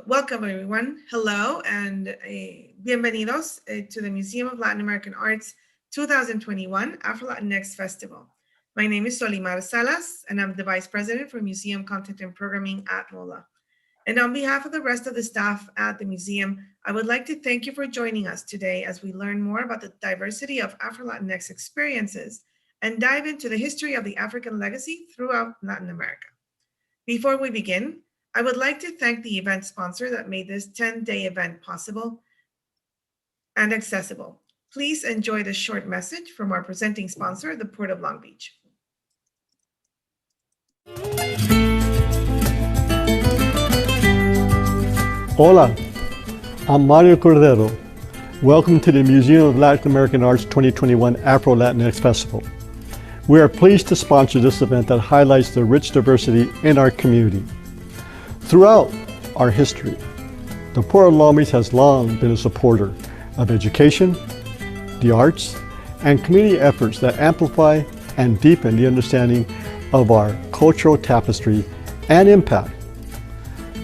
Welcome, everyone. Hello, and bienvenidos to the Museum of Latin American Arts 2021 Afro Latinx Festival. My name is Solimar Salas, and I'm the Vice President for Museum Content and Programming at MOLA. And on behalf of the rest of the staff at the museum, I would like to thank you for joining us today as we learn more about the diversity of Afro Latinx experiences and dive into the history of the African legacy throughout Latin America. Before we begin, I would like to thank the event sponsor that made this 10-day event possible and accessible. Please enjoy this short message from our presenting sponsor, the Port of Long Beach. Hola, I'm Mario Cordero. Welcome to the Museum of Latin American Arts 2021 Afro Latinx Festival. We are pleased to sponsor this event that highlights the rich diversity in our community. Throughout our history, the Port of Long Beach has long been a supporter of education, the arts, and community efforts that amplify and deepen the understanding of our cultural tapestry and impact.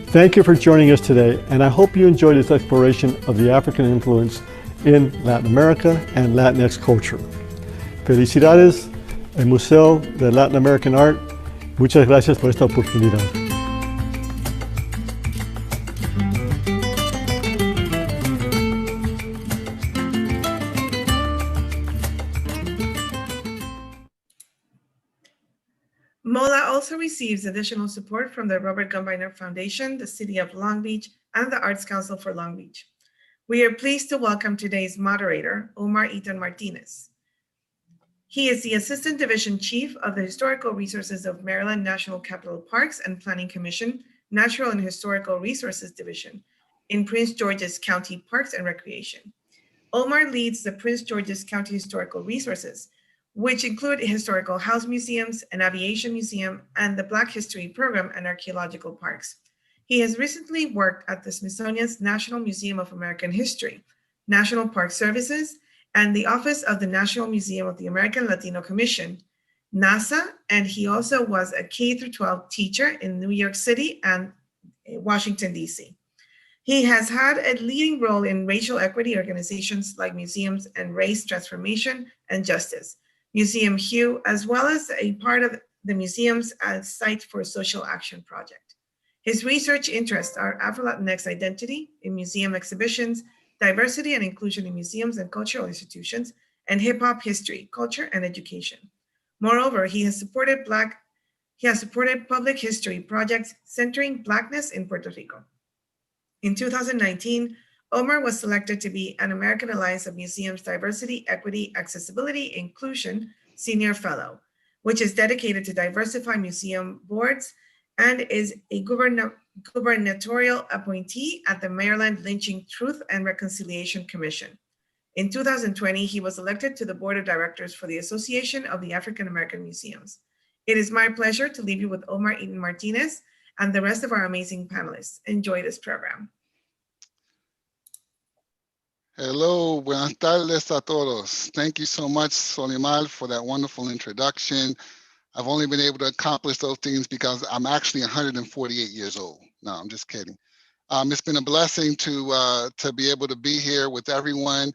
Thank you for joining us today, and I hope you enjoyed this exploration of the African influence in Latin America and Latinx culture. Felicidades, el Museo de Latin American Art. Muchas gracias por esta oportunidad. MOLA also receives additional support from the Robert Gumbiner Foundation, the City of Long Beach, and the Arts Council for Long Beach. We are pleased to welcome today's moderator, Omar Itan Martinez. He is the Assistant Division Chief of the Historical Resources of Maryland National Capital Parks and Planning Commission, Natural and Historical Resources Division in Prince George's County Parks and Recreation. Omar leads the Prince George's County Historical Resources, which include historical house museums, an aviation museum, and the Black History Program and archaeological parks. He has recently worked at the Smithsonian's National Museum of American History, National Park Services, and the Office of the National Museum of the American Latino Commission, NASA, and he also was a K-12 teacher in New York City and Washington, D.C. He has had a leading role in racial equity organizations like Museums and Race Transformation and Justice, Museum Hue, as well as a part of the museum's site for social action project. His research interests are Afro-Latinx identity in museum exhibitions, diversity and inclusion in museums and cultural institutions, and hip-hop history, culture, and education. Moreover, he has supported public history projects centering Blackness in Puerto Rico. In 2019, Omar was selected to be an American Alliance of Museums Diversity, Equity, Accessibility, Inclusion Senior Fellow, which is dedicated to diversify museum boards and is a gubernatorial appointee at the Maryland Lynching Truth and Reconciliation Commission. In 2020, he was elected to the Board of Directors for the Association of the African American Museums. It is my pleasure to leave you with Omar Itan Martinez and the rest of our amazing panelists. Enjoy this program. Hello, buenas tardes a todos. Thank you so much, Solimar, for that wonderful introduction. I've only been able to accomplish those things because I'm actually 148 years old. No, I'm just kidding. It's been a blessing to be able to be here with everyone.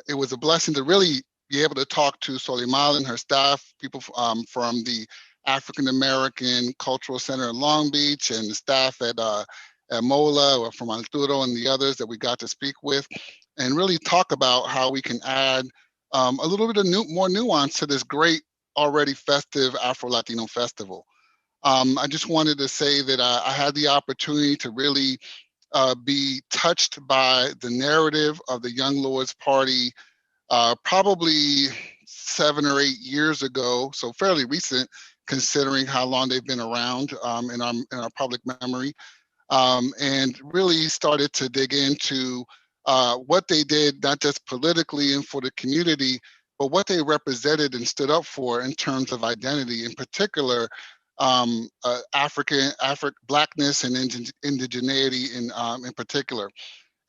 It was a blessing to really be able to talk to Solimar and her staff, people from the African American Cultural Center in Long Beach, and the staff at MOLA, or from Arturo and the others that we got to speak with, and really talk about how we can add a little bit of more nuance to this great, already festive Afro-Latino festival. I just wanted to say that I had the opportunity to really be touched by the narrative of the Young Lords Party probably 7 or 8 years ago, so fairly recent, considering how long they've been around in our public memory. And really started to dig into what they did, not just politically and for the community, but what they represented and stood up for in terms of identity, in particular, Blackness and indigeneity in particular.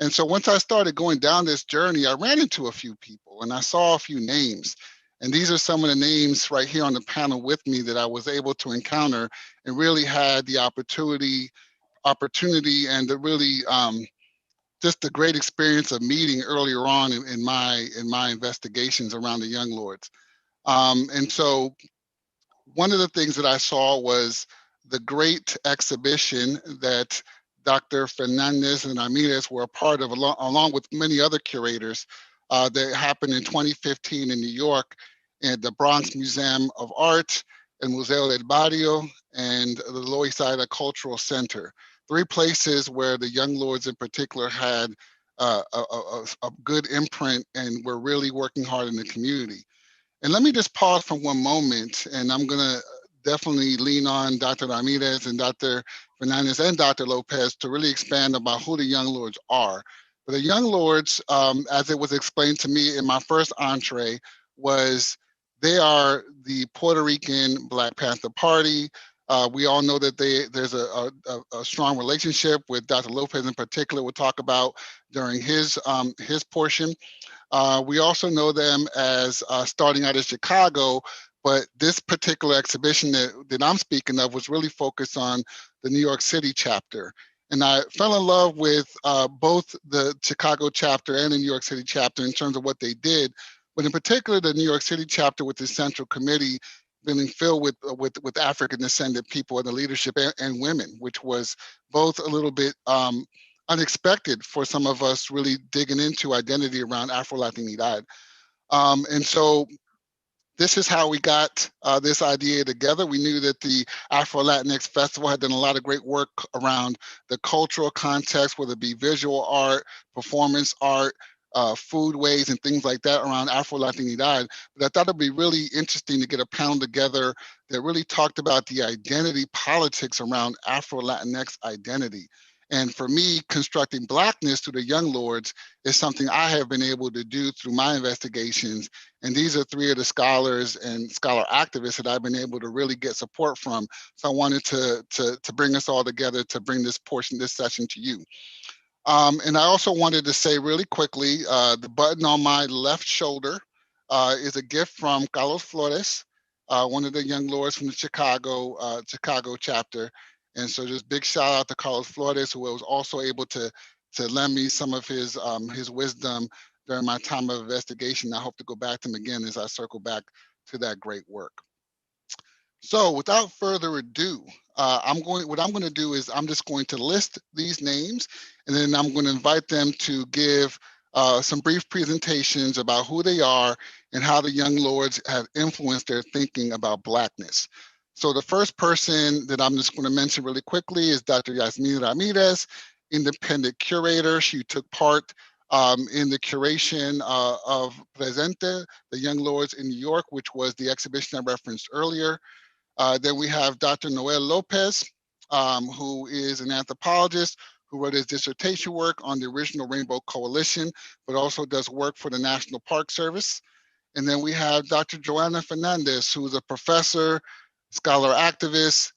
And so once I started going down this journey, I ran into a few people and I saw a few names. And these are some of the names right here on the panel with me that I was able to encounter and really had the opportunity opportunity and the really just the great experience of meeting earlier on in my investigations around the Young Lords. And so one of the things that I saw was the great exhibition that Dr. Fernandez and Ramirez were a part of, along with many other curators, that happened in 2015 in New York at the Bronx Museum of Art and Museo del Barrio and the Lower East Side Cultural Center. 3 places where the Young Lords in particular had a good imprint and were really working hard in the community. And let me just pause for one moment, and I'm going to definitely lean on Dr. Ramirez and Dr. Fernandez and Dr. Lopez to really expand about who the Young Lords are. But the Young Lords, as it was explained to me in my first entree, was they are the Puerto Rican Black Panther Party. We all know that there's a strong relationship with Dr. Lopez in particular. We'll talk about during his portion. We also know them as starting out in Chicago, but this particular exhibition that I'm speaking of was really focused on the New York City chapter. And I fell in love with both the Chicago chapter and the New York City chapter in terms of what they did, but in particular, the New York City chapter with the Central Committee being filled with African descendant people in the leadership and women, which was both a little bit unexpected for some of us really digging into identity around Afro-Latinidad. And so this is how we got this idea together. We knew that the Afro-Latinx Festival had done a lot of great work around the cultural context, whether it be visual art, performance art, foodways and things like that around Afro-Latinidad. But I thought it'd be really interesting to get a panel together that really talked about the identity politics around Afro-Latinx identity. And for me, constructing Blackness through the Young Lords is something I have been able to do through my investigations. And these are 3 of the scholars and scholar activists that I've been able to really get support from. So I wanted to bring us all together to bring this session to you. And I also wanted to say really quickly, the button on my left shoulder is a gift from Carlos Flores, one of the Young Lords from the Chicago chapter. And so just big shout out to Carlos Flores, who was also able to lend me some of his wisdom during my time of investigation. I hope to go back to him again as I circle back to that great work. So without further ado, what I'm going to do is I'm just going to list these names, and then I'm going to invite them to give some brief presentations about who they are and how the Young Lords have influenced their thinking about Blackness. So the first person that I'm just going to mention really quickly is Dr. Yasmin Ramirez, independent curator. She took part in the curation of Presente, the Young Lords in New York, which was the exhibition I referenced earlier. Then we have Dr. Noel Lopez, who is an anthropologist who wrote his dissertation work on the original Rainbow Coalition, but also does work for the National Park Service. And then we have Dr. Joanna Fernandez, who is a professor, scholar activist,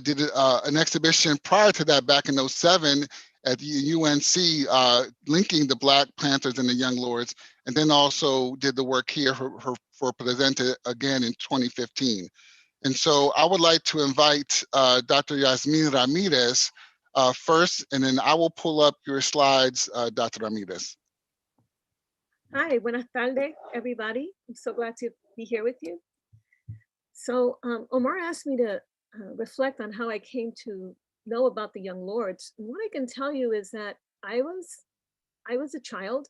did an exhibition prior to that back in '07 at the UNC, linking the Black Panthers and the Young Lords, and then also did the work here for Presente again in 2015. And so I would like to invite Dr. Yasmin Ramirez first, and then I will pull up your slides, Dr. Ramirez. Hi, buenas tardes, everybody. I'm so glad to be here with you. So Omar asked me to reflect on how I came to know about the Young Lords. And what I can tell you is that I was a child,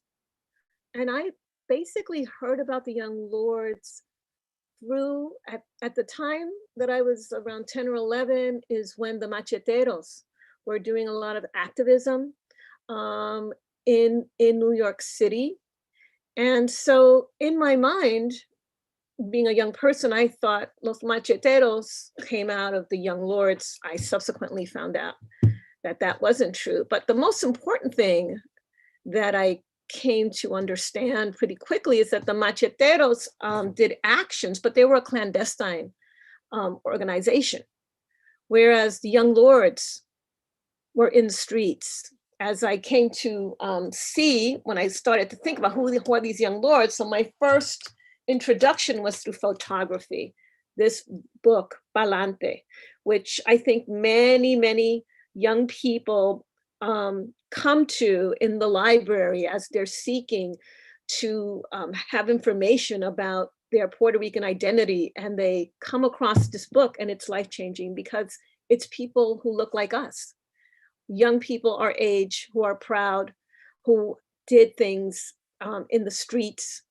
and I basically heard about the Young Lords through, at the time that I was around 10 or 11 is when the macheteros were doing a lot of activism in New York City. And so in my mind, being a young person, I thought los macheteros came out of the Young Lords. I subsequently found out that that wasn't true. But the most important thing that I came to understand pretty quickly is that the macheteros did actions, but they were a clandestine organization, whereas the Young Lords were in the streets. As I came to see when I started to think about who are these Young Lords, so my first introduction was through photography, this book, Palante, which I think many young people come to in the library as they're seeking to have information about their Puerto Rican identity, and they come across this book, and it's life-changing because it's people who look like us, young people our age who are proud, who did things in the streets,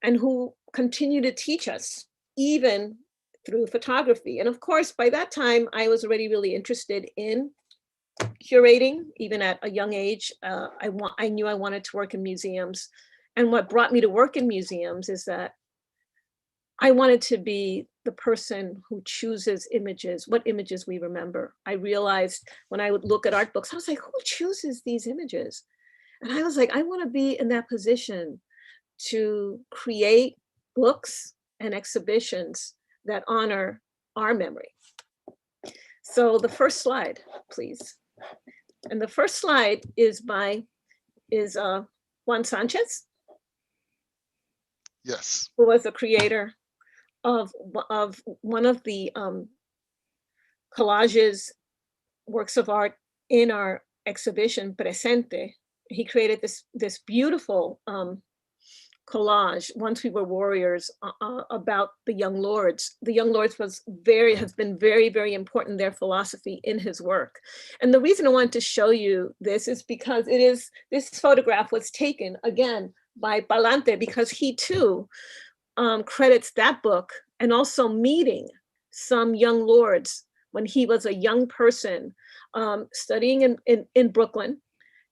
and who continue to teach us, even through photography. And of course, by that time, I was already really interested in curating, even at a young age. I knew I wanted to work in museums. And what brought me to work in museums is that I wanted to be the person who chooses images, what images we remember. I realized when I would look at art books, I was like, who chooses these images? And I was like, I want to be in that position to create books and exhibitions that honor our memory. So the first slide, please. And the first slide is Juan Sanchez. Yes. Who was the creator of one of the collages, works of art in our exhibition, Presente. He created this beautiful collage, Once We Were Warriors, about the Young Lords. The Young Lords has been very, very important, their philosophy in his work. And the reason I wanted to show you this is because this photograph was taken again by Palante, because he too credits that book and also meeting some young lords when he was a young person studying in Brooklyn.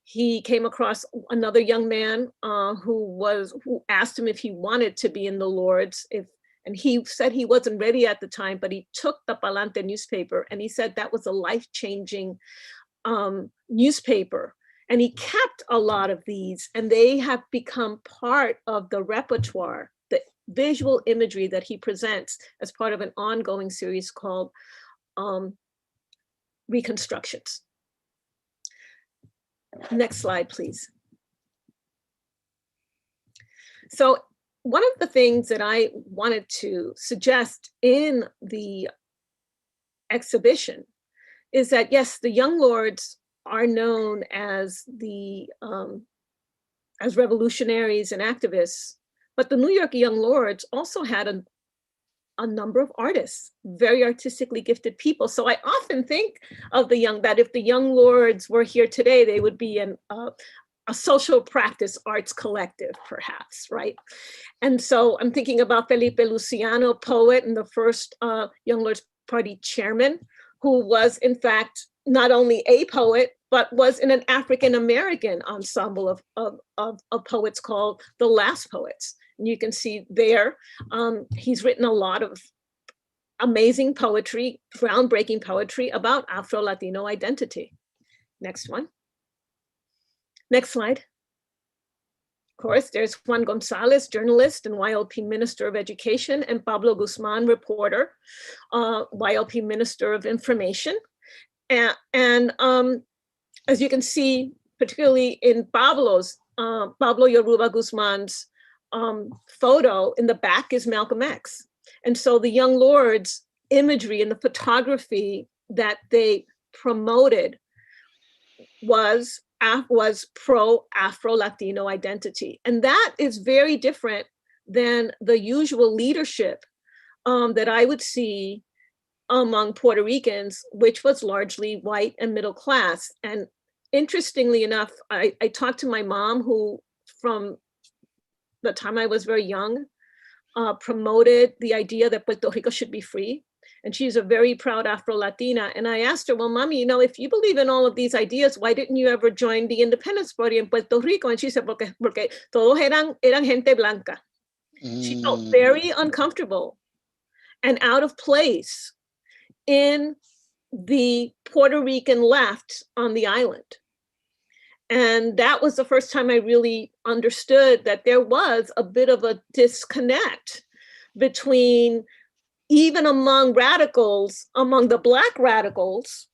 He came across another young man who asked him if he wanted to be in the Lords, and he said he wasn't ready at the time, but he took the Palante newspaper, and he said that was a life-changing newspaper. And he kept a lot of these, and they have become part of the repertoire, the visual imagery that he presents as part of an ongoing series called Reconstructions. Next slide, please. So one of the things that I wanted to suggest in the exhibition is that, yes, the Young Lords are known as as revolutionaries and activists, but the New York Young Lords also had a number of artists, very artistically gifted people. So I often think of that if the Young Lords were here today, they would be a social practice arts collective, perhaps, right? And so I'm thinking about Felipe Luciano, poet and the first Young Lords Party chairman, who was in fact not only a poet, but was in an African-American ensemble of poets called the Last Poets. And you can see there, he's written a lot of amazing poetry, groundbreaking poetry about Afro-Latino identity. Next one. Next slide. Of course, there's Juan Gonzalez, journalist and YLP Minister of Education, and Pablo Guzman, reporter, YLP Minister of Information. And as you can see, particularly in Pablo Yoruba Guzman's photo, in the back is Malcolm X. And so the Young Lords imagery and the photography that they promoted was pro-Afro-Latino identity. And that is very different than the usual leadership that I would see among Puerto Ricans, which was largely white and middle class. And interestingly enough, I talked to my mom, who from the time I was very young, promoted the idea that Puerto Rico should be free. And she's a very proud Afro-Latina. And I asked her, well, mommy, if you believe in all of these ideas, why didn't you ever join the Independence Party in Puerto Rico? And she said, porque todos eran gente blanca. She felt very uncomfortable and out of place in the Puerto Rican left on the island. And that was the first time I really understood that there was a bit of a disconnect between, even among radicals, among the Black radicals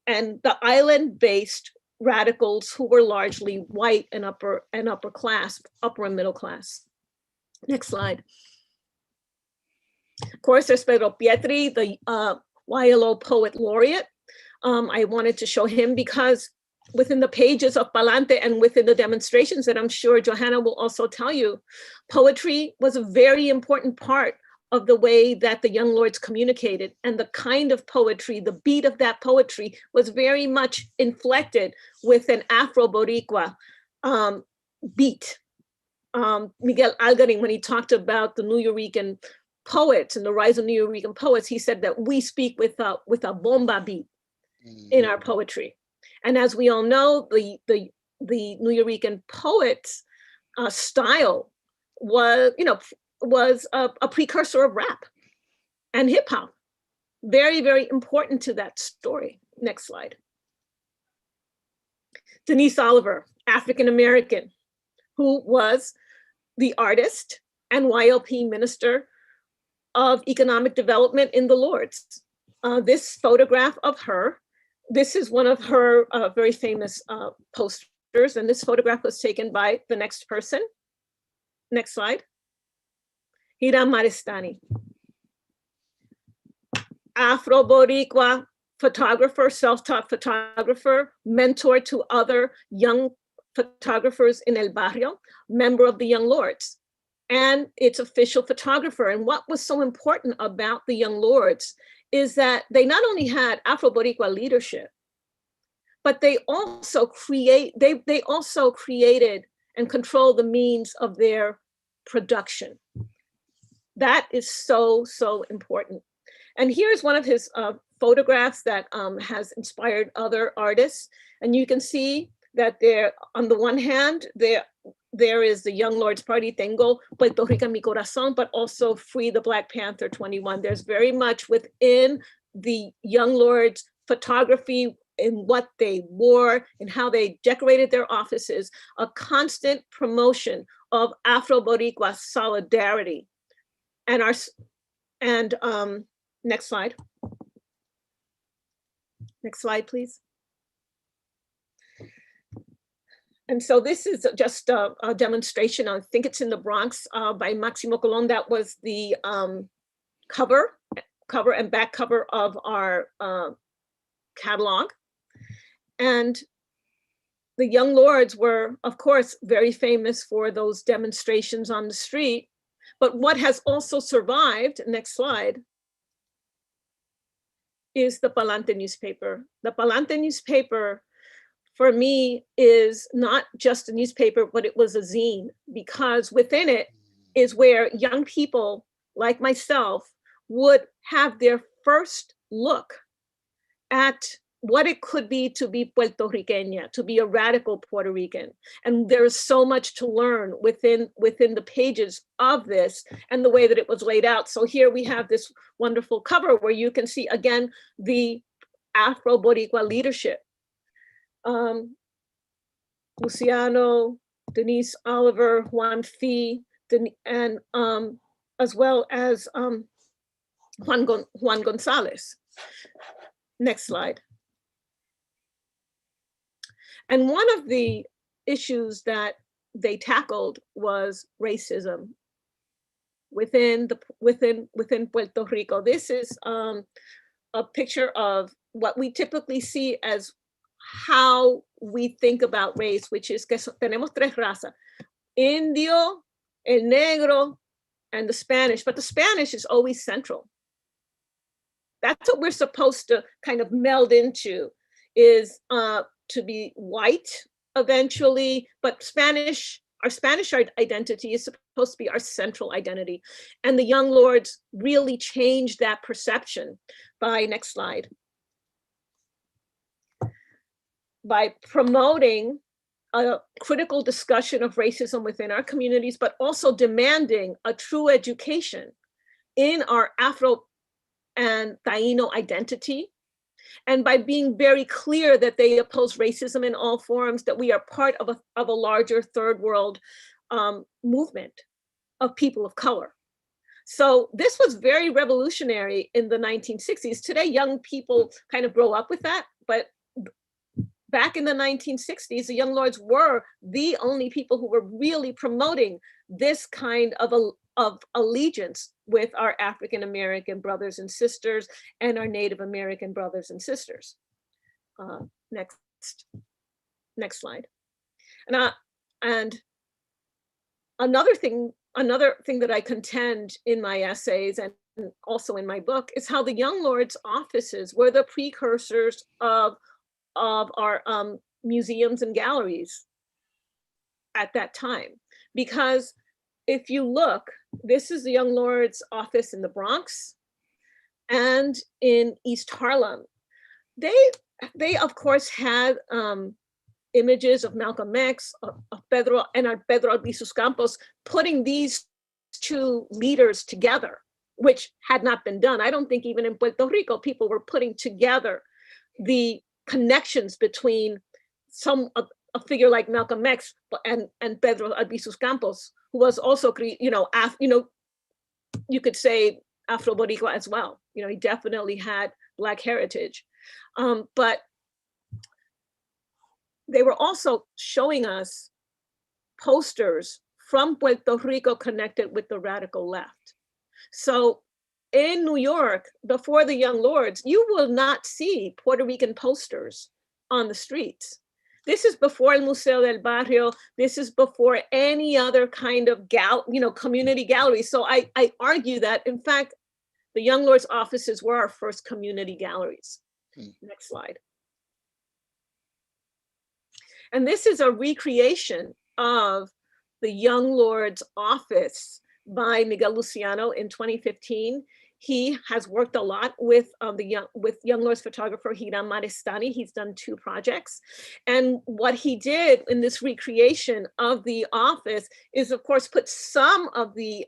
and the island-based radicals who were largely white and upper and middle class. Next slide. Of course, there's Pedro Pietri, the YLO poet laureate, I wanted to show him because within the pages of Palante and within the demonstrations that I'm sure Johanna will also tell you, poetry was a very important part of the way that the Young Lords communicated, and the kind of poetry, the beat of that poetry was very much inflected with an Afro Boricua beat. Miguel Algarin, when he talked about the Nuyorican poets and the rise of Nuyorican poets, he said that we speak with a bomba beat in our poetry. And as we all know, the Nuyorican poets style was, was a precursor of rap and hip hop. Very, very important to that story. Next slide. Denise Oliver, African-American, who was the artist and YLP Minister of Economic Development in the Lords. This photograph of her, this is one of her very famous posters, and this photograph was taken by the next person. Next slide. Hiram Maristani. Afro-Boricua photographer, self-taught photographer, mentor to other young photographers in El Barrio, member of the Young Lords, and its official photographer. And what was so important about the Young Lords is that they not only had Afro-Boricua leadership, but they also created and controlled the means of their production. That is so, so important. And here's one of his photographs that has inspired other artists. And you can see that there, on the one hand, there is the Young Lords Party, Tengo Puerto Rico en mi corazón, but also Free the Black Panther 21. There's very much within the Young Lords photography in what they wore and how they decorated their offices, a constant promotion of Afro-Boricua solidarity. And next slide. Next slide, please. And so this is just a demonstration. I think it's in the Bronx by Maximo Colon. That was the cover and back cover of our catalog. And the Young Lords were, of course, very famous for those demonstrations on the street. But what has also survived, next slide, is the Palante newspaper. The Palante newspaper, for me, is not just a newspaper, but it was a zine, because within it is where young people like myself would have their first look at what it could be to be Puerto Riqueña, to be a radical Puerto Rican. And there's so much to learn within the pages of this and the way that it was laid out. So here we have this wonderful cover where you can see, again, the Afro-Boricua leadership. Luciano, Denise Oliver, Juan Fee, and as well as Juan Gonzalez. Next slide. And one of the issues that they tackled was racism within Puerto Rico. This is a picture of what we typically see as how we think about race, which is que tenemos tres razas: Indio, el negro, and the Spanish. But the Spanish is always central. That's what we're supposed to kind of meld into, is to be white eventually, but our Spanish identity is supposed to be our central identity. And the Young Lords really changed that perception by, next slide, by promoting a critical discussion of racism within our communities, but also demanding a true education in our Afro and Taino identity. And by being very clear that they oppose racism in all forms, that we are part of a larger third world movement of people of color. So this was very revolutionary in the 1960s. Today, young people kind of grow up with that, but back in the 1960s, the Young Lords were the only people who were really promoting this kind of allegiance with our African-American brothers and sisters and our Native American brothers and sisters. Next slide. And another thing that I contend in my essays and also in my book is how the Young Lords offices were the precursors of our museums and galleries at that time. Because if you look, this is the Young Lords office in the Bronx and in East Harlem. They of course had images of Malcolm X, of Pedro Albizu Campos, putting these two leaders together, which had not been done. I don't think even in Puerto Rico, people were putting together the connections between a figure like Malcolm X and Pedro Albizu Campos, who was also, you could say Afro Puerto Rico as well. He definitely had Black heritage, but they were also showing us posters from Puerto Rico connected with the radical left. So in New York, before the Young Lords, you will not see Puerto Rican posters on the streets. This is before El Museo del Barrio. This is before any other kind of community gallery. So I argue that, in fact, the Young Lords offices were our first community galleries. Next slide. And this is a recreation of the Young Lords office by Miguel Luciano in 2015. He has worked a lot with Young Lords photographer Hiram Marestani. He's done 2 projects. And what he did in this recreation of the office is, of course, put some of the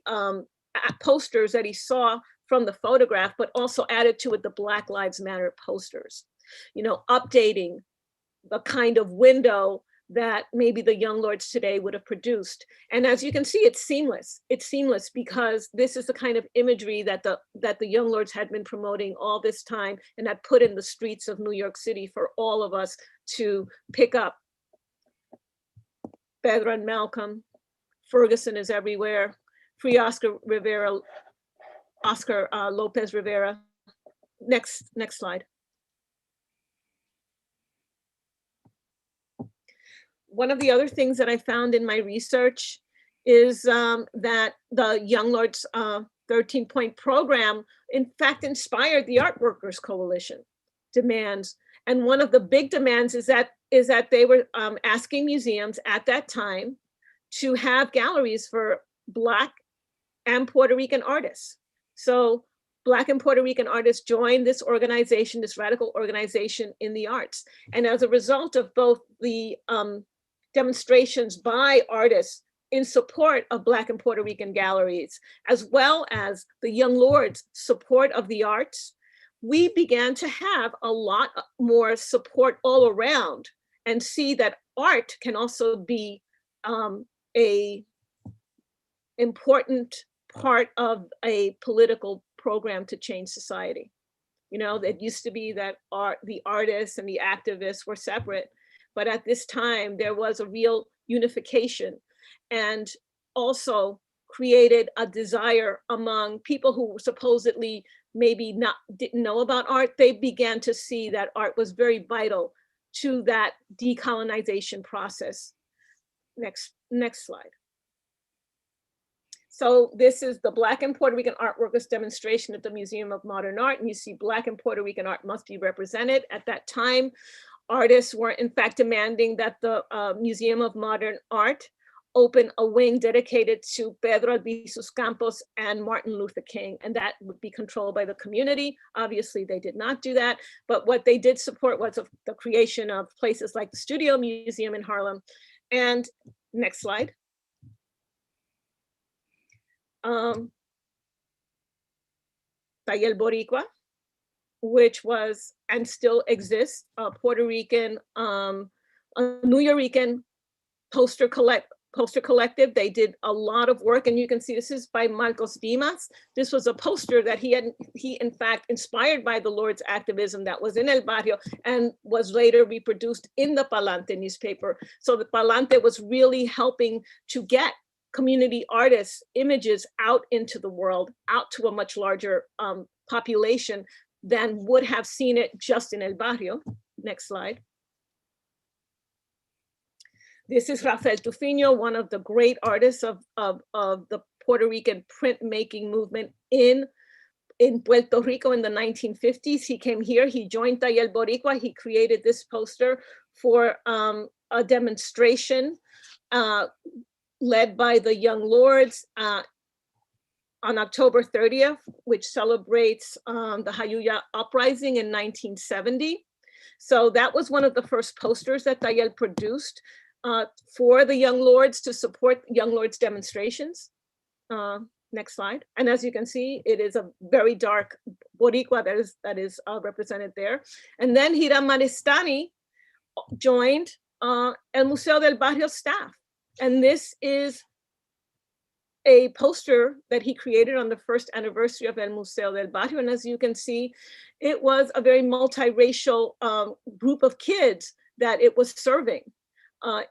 posters that he saw from the photograph, but also added to it the Black Lives Matter posters, updating the kind of window that maybe the Young Lords today would have produced. And as you can see, it's seamless. It's seamless because this is the kind of imagery that the Young Lords had been promoting all this time and had put in the streets of New York City for all of us to pick up. Pedro and Malcolm, Ferguson is everywhere, free Oscar Lopez Rivera. Next slide. One of the other things that I found in my research is that the Young Lords 13-point program, in fact, inspired the Art Workers Coalition demands. And one of the big demands is that they were asking museums at that time to have galleries for Black and Puerto Rican artists. So Black and Puerto Rican artists joined this organization, this radical organization in the arts. And as a result of both the demonstrations by artists in support of Black and Puerto Rican galleries, as well as the Young Lords' support of the arts, we began to have a lot more support all around and see that art can also be a important part of a political program to change society. It used to be that the artists and the activists were separate, but at this time there was a real unification, and also created a desire among people who supposedly maybe didn't know about art. They began to see that art was very vital to that decolonization process. Next slide. So this is the Black and Puerto Rican art workers demonstration at the Museum of Modern Art, and you see Black and Puerto Rican art must be represented. At that time, artists were in fact demanding that the Museum of Modern Art open a wing dedicated to Pedro Albizu Campos and Martin Luther King, and that would be controlled by the community. Obviously, they did not do that, but what they did support was the creation of places like the Studio Museum in Harlem. And next slide. Taller Boricua, which was and still exists, a Puerto Rican, a New Yorican poster collective. They did a lot of work, and you can see this is by Marcos Dimas. This was a poster that he in fact inspired by the Lord's activism that was in El Barrio and was later reproduced in the Palante newspaper. So the Palante was really helping to get community artists' images out into the world, out to a much larger population than would have seen it just in El Barrio. Next slide. This is Rafael Tufino, one of the great artists of the Puerto Rican printmaking movement in Puerto Rico in the 1950s. He came here, he joined Taller Boricua, he created this poster for a demonstration led by the Young Lords on October 30th, which celebrates the Jayuya uprising in 1970. So that was one of the first posters that Taller produced for the Young Lords to support Young Lords demonstrations. Next slide. And as you can see, it is a very dark Boricua that is represented there. And then Hiram Maristani joined El Museo del Barrio staff. And this is a poster that he created on the first anniversary of El Museo del Barrio. And as you can see, it was a very multiracial group of kids that it was serving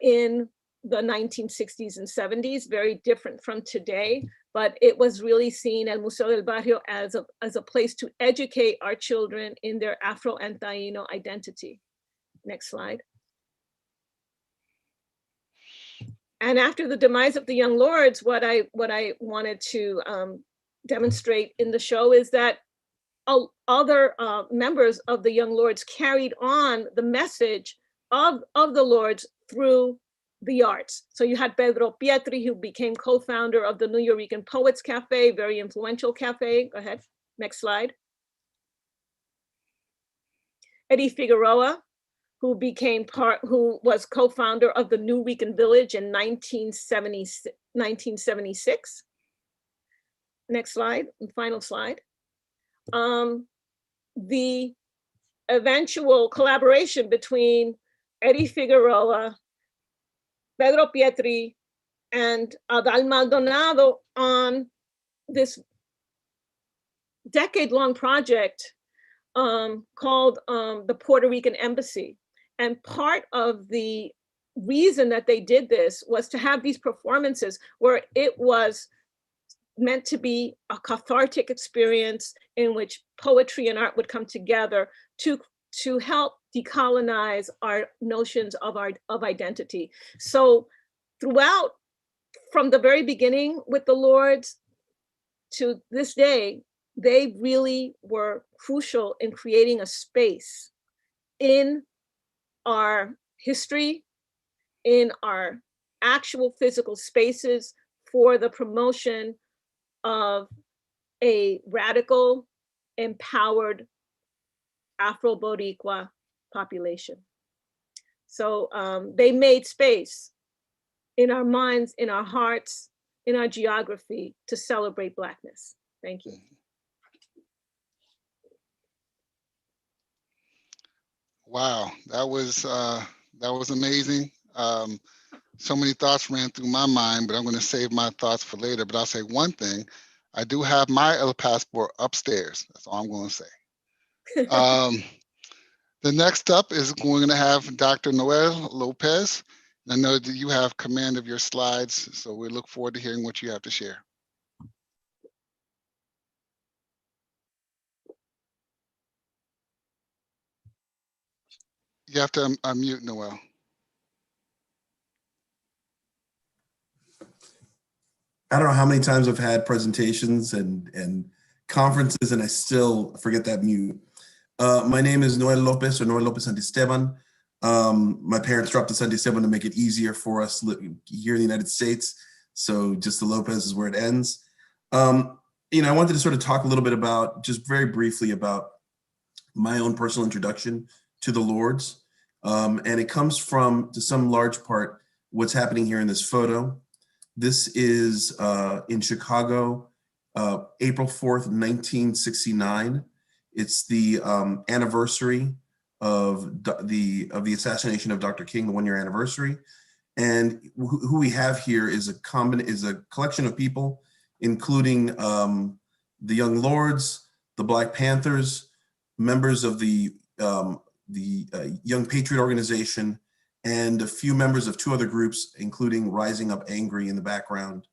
in the 1960s and 70s, very different from today, but it was really seen El Museo del Barrio as a place to educate our children in their Afro and Taino identity. Next slide. And after the demise of the Young Lords, what I wanted to demonstrate in the show is that other members of the Young Lords carried on the message of the Lords through the arts. So you had Pedro Pietri, who became co-founder of the New Yorican Poets Cafe, very influential cafe. Go ahead, next slide. Eddie Figueroa, who was co-founder of the New Rican Village in 1976. Next slide, and final slide. The eventual collaboration between Eddie Figueroa, Pedro Pietri, and Adal Maldonado on this decade-long project called the Puerto Rican Embassy. And part of the reason that they did this was to have these performances where it was meant to be a cathartic experience in which poetry and art would come together to help decolonize our notions of identity. So throughout, from the very beginning with the Lords to this day, they really were crucial in creating a space in our history, in our actual physical spaces for the promotion of a radical, empowered Afro-Boricua population. So they made space in our minds, in our hearts, in our geography to celebrate Blackness. Thank you. Wow, that was amazing. So many thoughts ran through my mind, but I'm going to save my thoughts for later. But I'll say one thing: I do have my El Passport upstairs. That's all I'm going to say. The next up is we're going to have Dr. Noel Lopez. I know that you have command of your slides, so we look forward to hearing what you have to share. You have to unmute, Noel. I don't know how many times I've had presentations and conferences and I still forget that mute. My name is Noel Lopez, or Noel Lopez Santisteban. My parents dropped the Santisteban to make it easier for us here in the United States. So just the Lopez is where it ends. I wanted to sort of talk a little bit about, just very briefly, about my own personal introduction to the Lords. And it comes from, to some large part, what's happening here in this photo. This is in Chicago, April 4th, 1969. It's the anniversary of the assassination of Dr. King, the 1-year anniversary. And who we have here is a collection of people, including the Young Lords, the Black Panthers, members of the Young Patriot Organization, and a few members of 2 other groups, including Rising Up Angry in the background,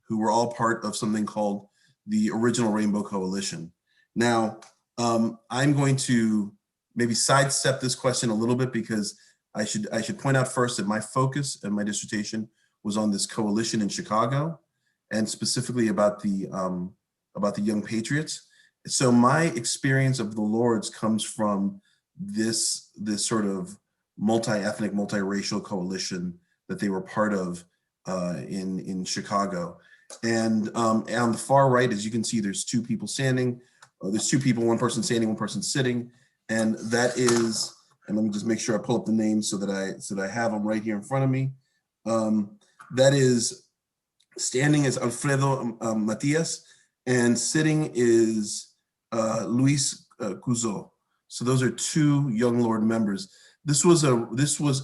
who were all part of something called the original Rainbow Coalition. Now, I'm going to maybe sidestep this question a little bit, because I should point out first that my focus and my dissertation was on this coalition in Chicago, and specifically about the Young Patriots. So my experience of the Lords comes from this sort of multi-ethnic, multiracial coalition that they were part of in Chicago. And on the far right, as you can see, there's two people standing. There's two people, one person standing, one person sitting, and that is. And let me just make sure I pull up the names so that I have them right here in front of me. That is, standing is Alfredo Matias, and sitting is Luis Cuzo. So those are two Young Lord members. This was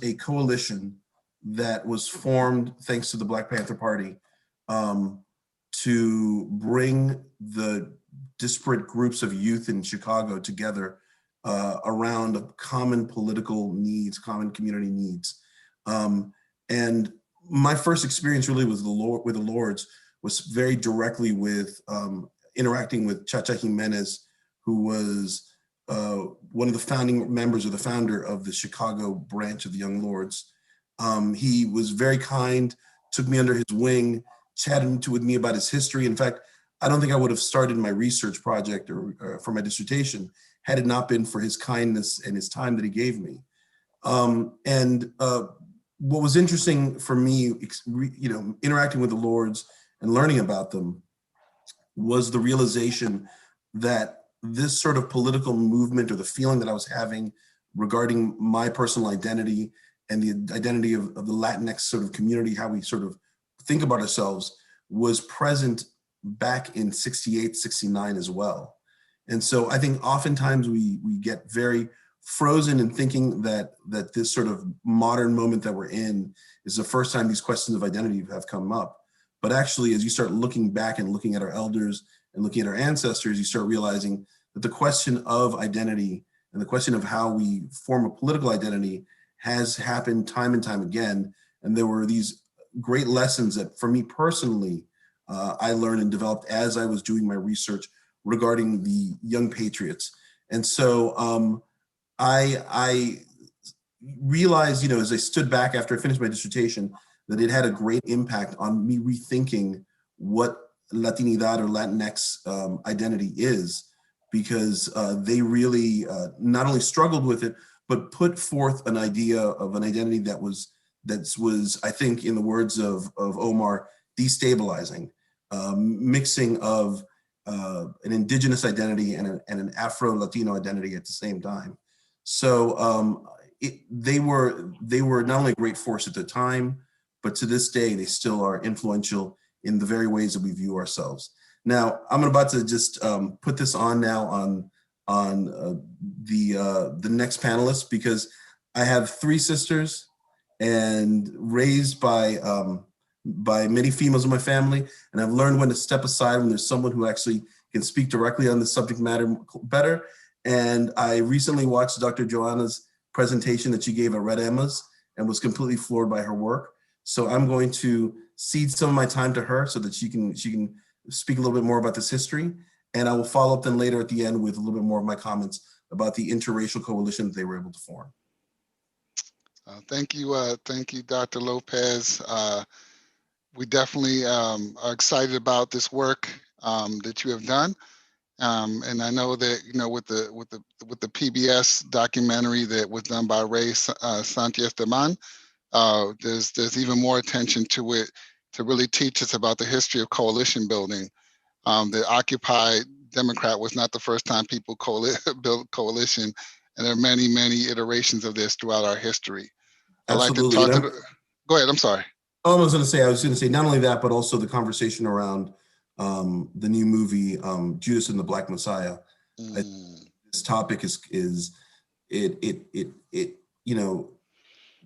a coalition that was formed thanks to the Black Panther Party to bring the disparate groups of youth in Chicago together around common political needs, common community needs. And my first experience really with the Lords was very directly with interacting with Chacha Jimenez, who was one of the founding members or the founder of the Chicago branch of the Young Lords. He was very kind, took me under his wing, chatted with me about his history. In fact, I don't think I would have started my research project or for my dissertation had it not been for his kindness and his time that he gave me. What was interesting for me, interacting with the Lords and learning about them, was the realization that this sort of political movement, or the feeling that I was having regarding my personal identity and the identity of the Latinx sort of community, how we sort of think about ourselves, was present back in 68, 69 as well. And so I think oftentimes we get very frozen in thinking that this sort of modern moment that we're in is the first time these questions of identity have come up. But actually, as you start looking back and looking at our elders and looking at our ancestors, you start realizing that the question of identity and the question of how we form a political identity has happened time and time again. And there were these great lessons that, for me personally, I learned and developed as I was doing my research regarding the Young Patriots. And so I realized, as I stood back after I finished my dissertation, that it had a great impact on me rethinking what Latinidad or Latinx identity is, because they really not only struggled with it, but put forth an idea of an identity that was, I think, in the words of Omar, destabilizing, mixing of an indigenous identity and an Afro-Latino identity at the same time. So they were not only a great force at the time, but to this day, they still are influential in the very ways that we view ourselves. Now, I'm about to just put this on now on the next panelist, because I have three sisters and raised by many females in my family, and I've learned when to step aside when there's someone who actually can speak directly on the subject matter better. And I recently watched Dr. Joanna's presentation that she gave at Red Emma's and was completely floored by her work. So I'm going to cede some of my time to her so that she can speak a little bit more about this history. And I will follow up then later at the end with a little bit more of my comments about the interracial coalition that they were able to form. Thank you, Dr. Lopez. We definitely are excited about this work that you have done, and I know that with the PBS documentary that was done by Ray Santiesteban, there's even more attention to it to really teach us about the history of coalition building. The Occupy Democrat was not the first time people built coalition, and there are many, many iterations of this throughout our history. Absolutely. I'd like to talk go ahead, I'm sorry. Oh, I was going to say not only that, but also the conversation around the new movie, Judas and the Black Messiah. This topic is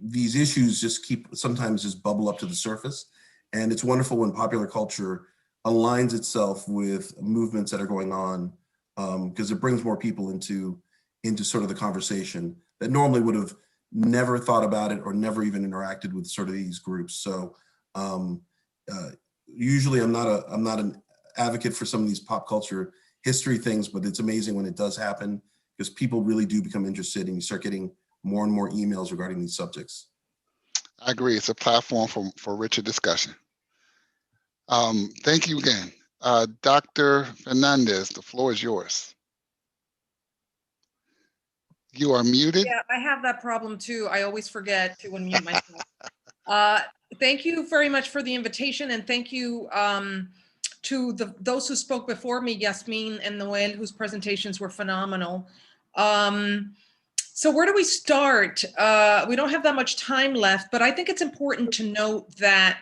these issues just sometimes just bubble up to the surface. And it's wonderful when popular culture aligns itself with movements that are going on, because it brings more people into sort of the conversation that normally would have never thought about it or never even interacted with sort of these groups. So usually I'm not an advocate for some of these pop culture history things, but it's amazing when it does happen, because people really do become interested and you start getting more and more emails regarding these subjects. I agree. It's a platform for richer discussion. Thank you again. Dr. Fernandez, the floor is yours. You are muted. Yeah, I have that problem too. I always forget to unmute myself. Thank you very much for the invitation, and thank you to those who spoke before me, Yasmin and Noel, whose presentations were phenomenal. So where do we start? We don't have that much time left, but I think it's important to note that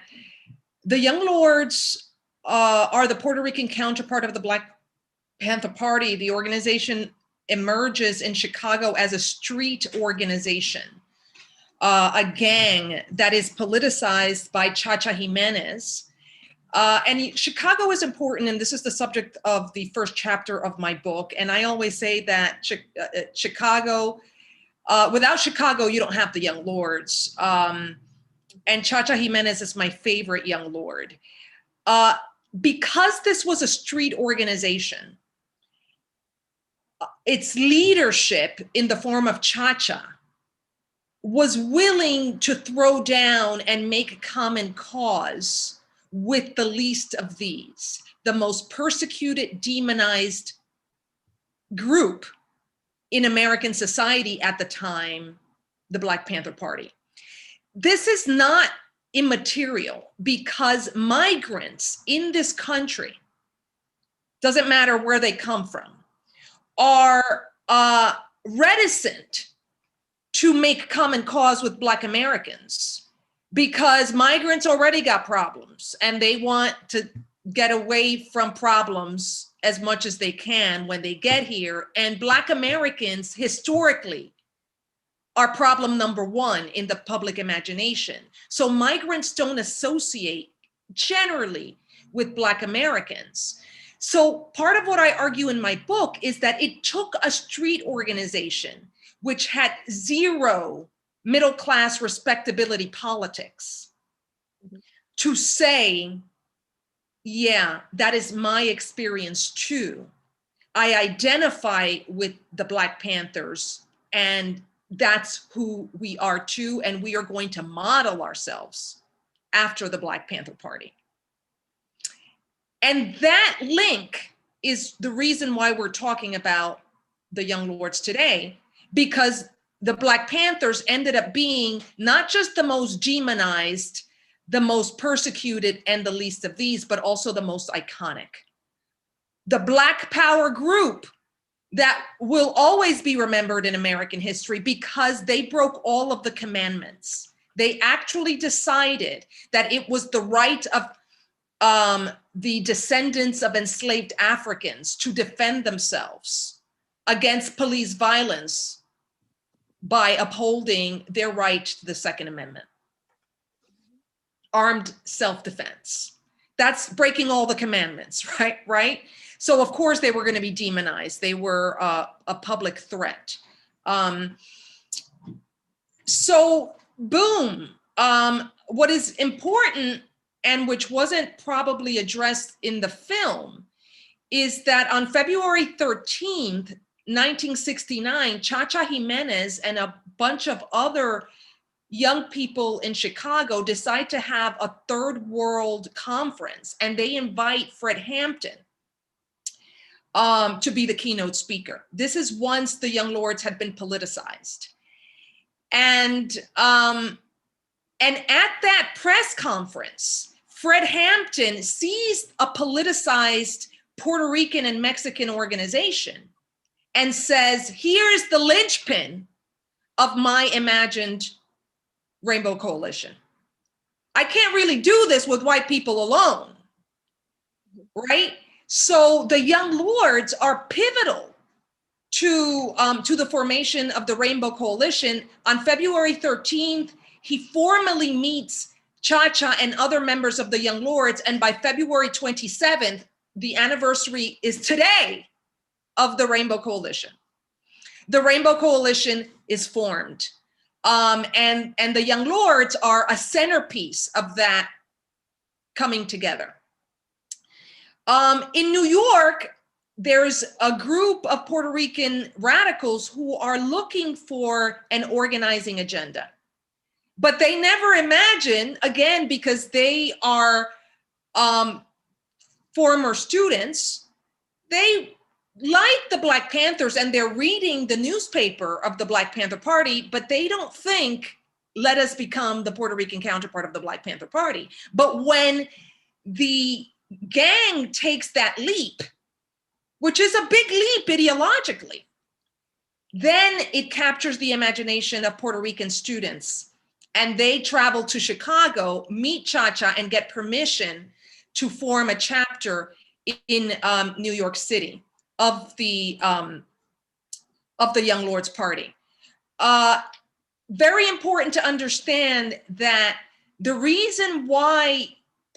the Young Lords are the Puerto Rican counterpart of the Black Panther Party. The organization emerges in Chicago as a street organization, a gang that is politicized by Chacha Jimenez. And Chicago is important, and this is the subject of the first chapter of my book. And I always say that Chicago, without Chicago, you don't have the Young Lords. And Chacha Jimenez is my favorite Young Lord. Because this was a street organization, its leadership in the form of Chacha was willing to throw down and make common cause with the least of these, the most persecuted, demonized group in American society at the time, the Black Panther Party. This is not immaterial because migrants in this country, doesn't matter where they come from, are reticent to make common cause with Black Americans because migrants already got problems and they want to get away from problems as much as they can when they get here. And Black Americans historically are problem number one in the public imagination. So migrants don't associate generally with Black Americans. So part of what I argue in my book is that it took a street organization which had zero middle-class respectability politics to say, yeah, that is my experience too. I identify with the Black Panthers and that's who we are too, and we are going to model ourselves after the Black Panther Party. And that link is the reason why we're talking about the Young Lords today, because the Black Panthers ended up being not just the most demonized, the most persecuted, and the least of these, but also the most iconic. The Black Power group that will always be remembered in American history because they broke all of the commandments. They actually decided that it was the right of the descendants of enslaved Africans to defend themselves against police violence by upholding their right to the Second Amendment. Armed self-defense. That's breaking all the commandments, right? So of course they were going to be demonized. They were a public threat. So boom, what is important and which wasn't probably addressed in the film is that on February 13th, 1969, Chacha Jimenez and a bunch of other young people in Chicago decide to have a third world conference, and they invite Fred Hampton to be the keynote speaker. This is once the Young Lords had been politicized. And at that press conference, Fred Hampton sees a politicized Puerto Rican and Mexican organization and says, here is the linchpin of my imagined Rainbow Coalition. I can't really do this with white people alone, right? So the Young Lords are pivotal to the formation of the Rainbow Coalition. On February 13th, he formally meets Chacha and other members of the Young Lords, and by February 27th, the anniversary is today of the Rainbow Coalition. The Rainbow Coalition is formed. And the Young Lords are a centerpiece of that coming together. In New York, there's a group of Puerto Rican radicals who are looking for an organizing agenda. But they never imagine, again, because they are former students, they like the Black Panthers and they're reading the newspaper of the Black Panther Party, but they don't think, let us become the Puerto Rican counterpart of the Black Panther Party. But when the gang takes that leap, which is a big leap ideologically, then it captures the imagination of Puerto Rican students. And they travel to Chicago, meet Cha-Cha, and get permission to form a chapter in New York City of the Young Lords Party. Very important to understand that the reason why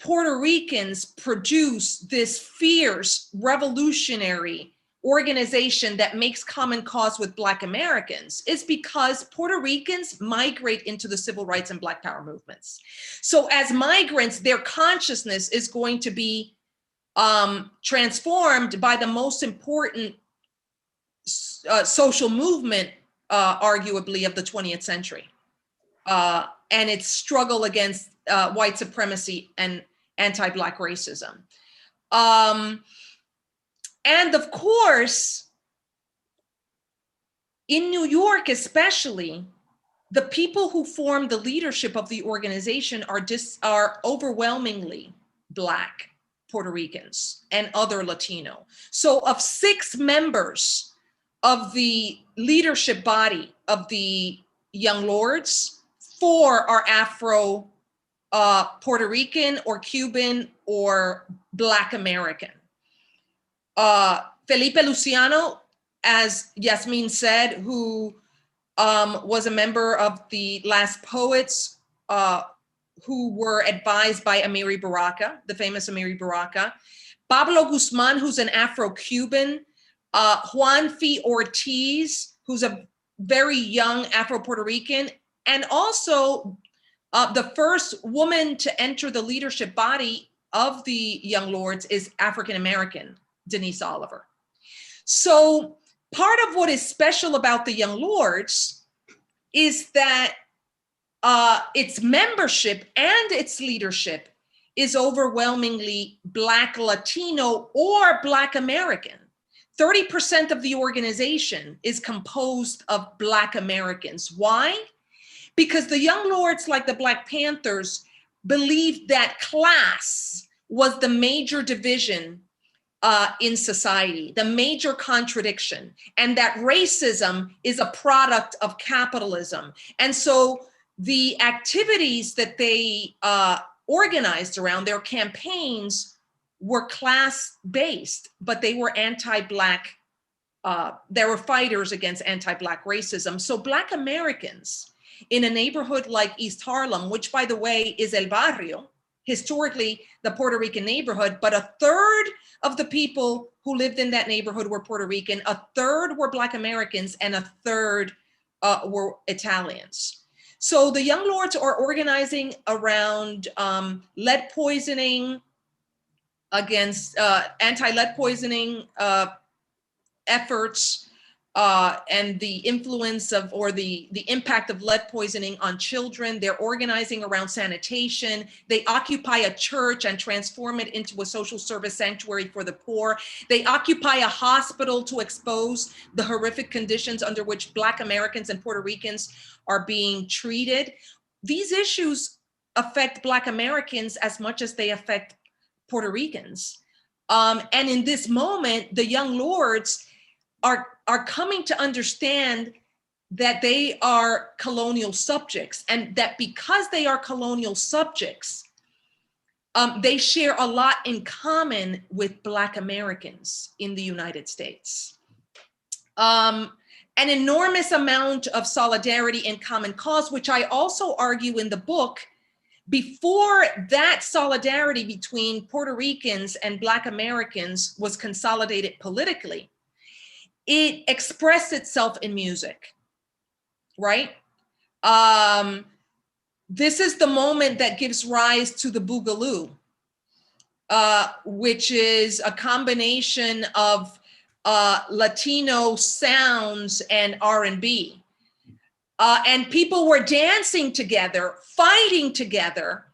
Puerto Ricans produce this fierce revolutionary organization that makes common cause with Black Americans is because Puerto Ricans migrate into the civil rights and Black power movements. So as migrants, their consciousness is going to be transformed by the most important social movement, arguably, of the 20th century, and its struggle against white supremacy and anti-Black racism. And of course, in New York especially, the people who form the leadership of the organization are overwhelmingly Black Puerto Ricans and other Latino. So of 6 members of the leadership body of the Young Lords, 4 are Afro Puerto Rican or Cuban or Black American. Felipe Luciano, as Yasmin said, who was a member of the Last Poets, who were advised by Amiri Baraka, the famous Amiri Baraka. Pablo Guzman, who's an Afro-Cuban. Juanfi Ortiz, who's a very young Afro-Puerto Rican. And also the first woman to enter the leadership body of the Young Lords is African-American, Denise Oliver. So part of what is special about the Young Lords is that its membership and its leadership is overwhelmingly Black Latino or Black American. 30% of the organization is composed of Black Americans. Why? Because the Young Lords, like the Black Panthers, believed that class was the major division in society, the major contradiction, and that racism is a product of capitalism. And so the activities that they organized around their campaigns were class-based, but they were anti-Black, they were fighters against anti-Black racism. So Black Americans in a neighborhood like East Harlem, which by the way is El Barrio, historically the Puerto Rican neighborhood, but a third of the people who lived in that neighborhood were Puerto Rican, a third were Black Americans, and a third were Italians. So the Young Lords are organizing around lead poisoning, against anti-lead poisoning efforts, and the influence of, or the impact of lead poisoning on children. They're organizing around sanitation. They occupy a church and transform it into a social service sanctuary for the poor. They occupy a hospital to expose the horrific conditions under which Black Americans and Puerto Ricans are being treated. These issues affect Black Americans as much as they affect Puerto Ricans. And in this moment, the Young Lords are coming to understand that they are colonial subjects, and that because they are colonial subjects, they share a lot in common with Black Americans in the United States. An enormous amount of solidarity and common cause, which I also argue in the book. Before that solidarity between Puerto Ricans and Black Americans was consolidated politically, it expressed itself in music, right? This is the moment that gives rise to the Boogaloo, which is a combination of Latino sounds and R&B. And people were dancing together, fighting together,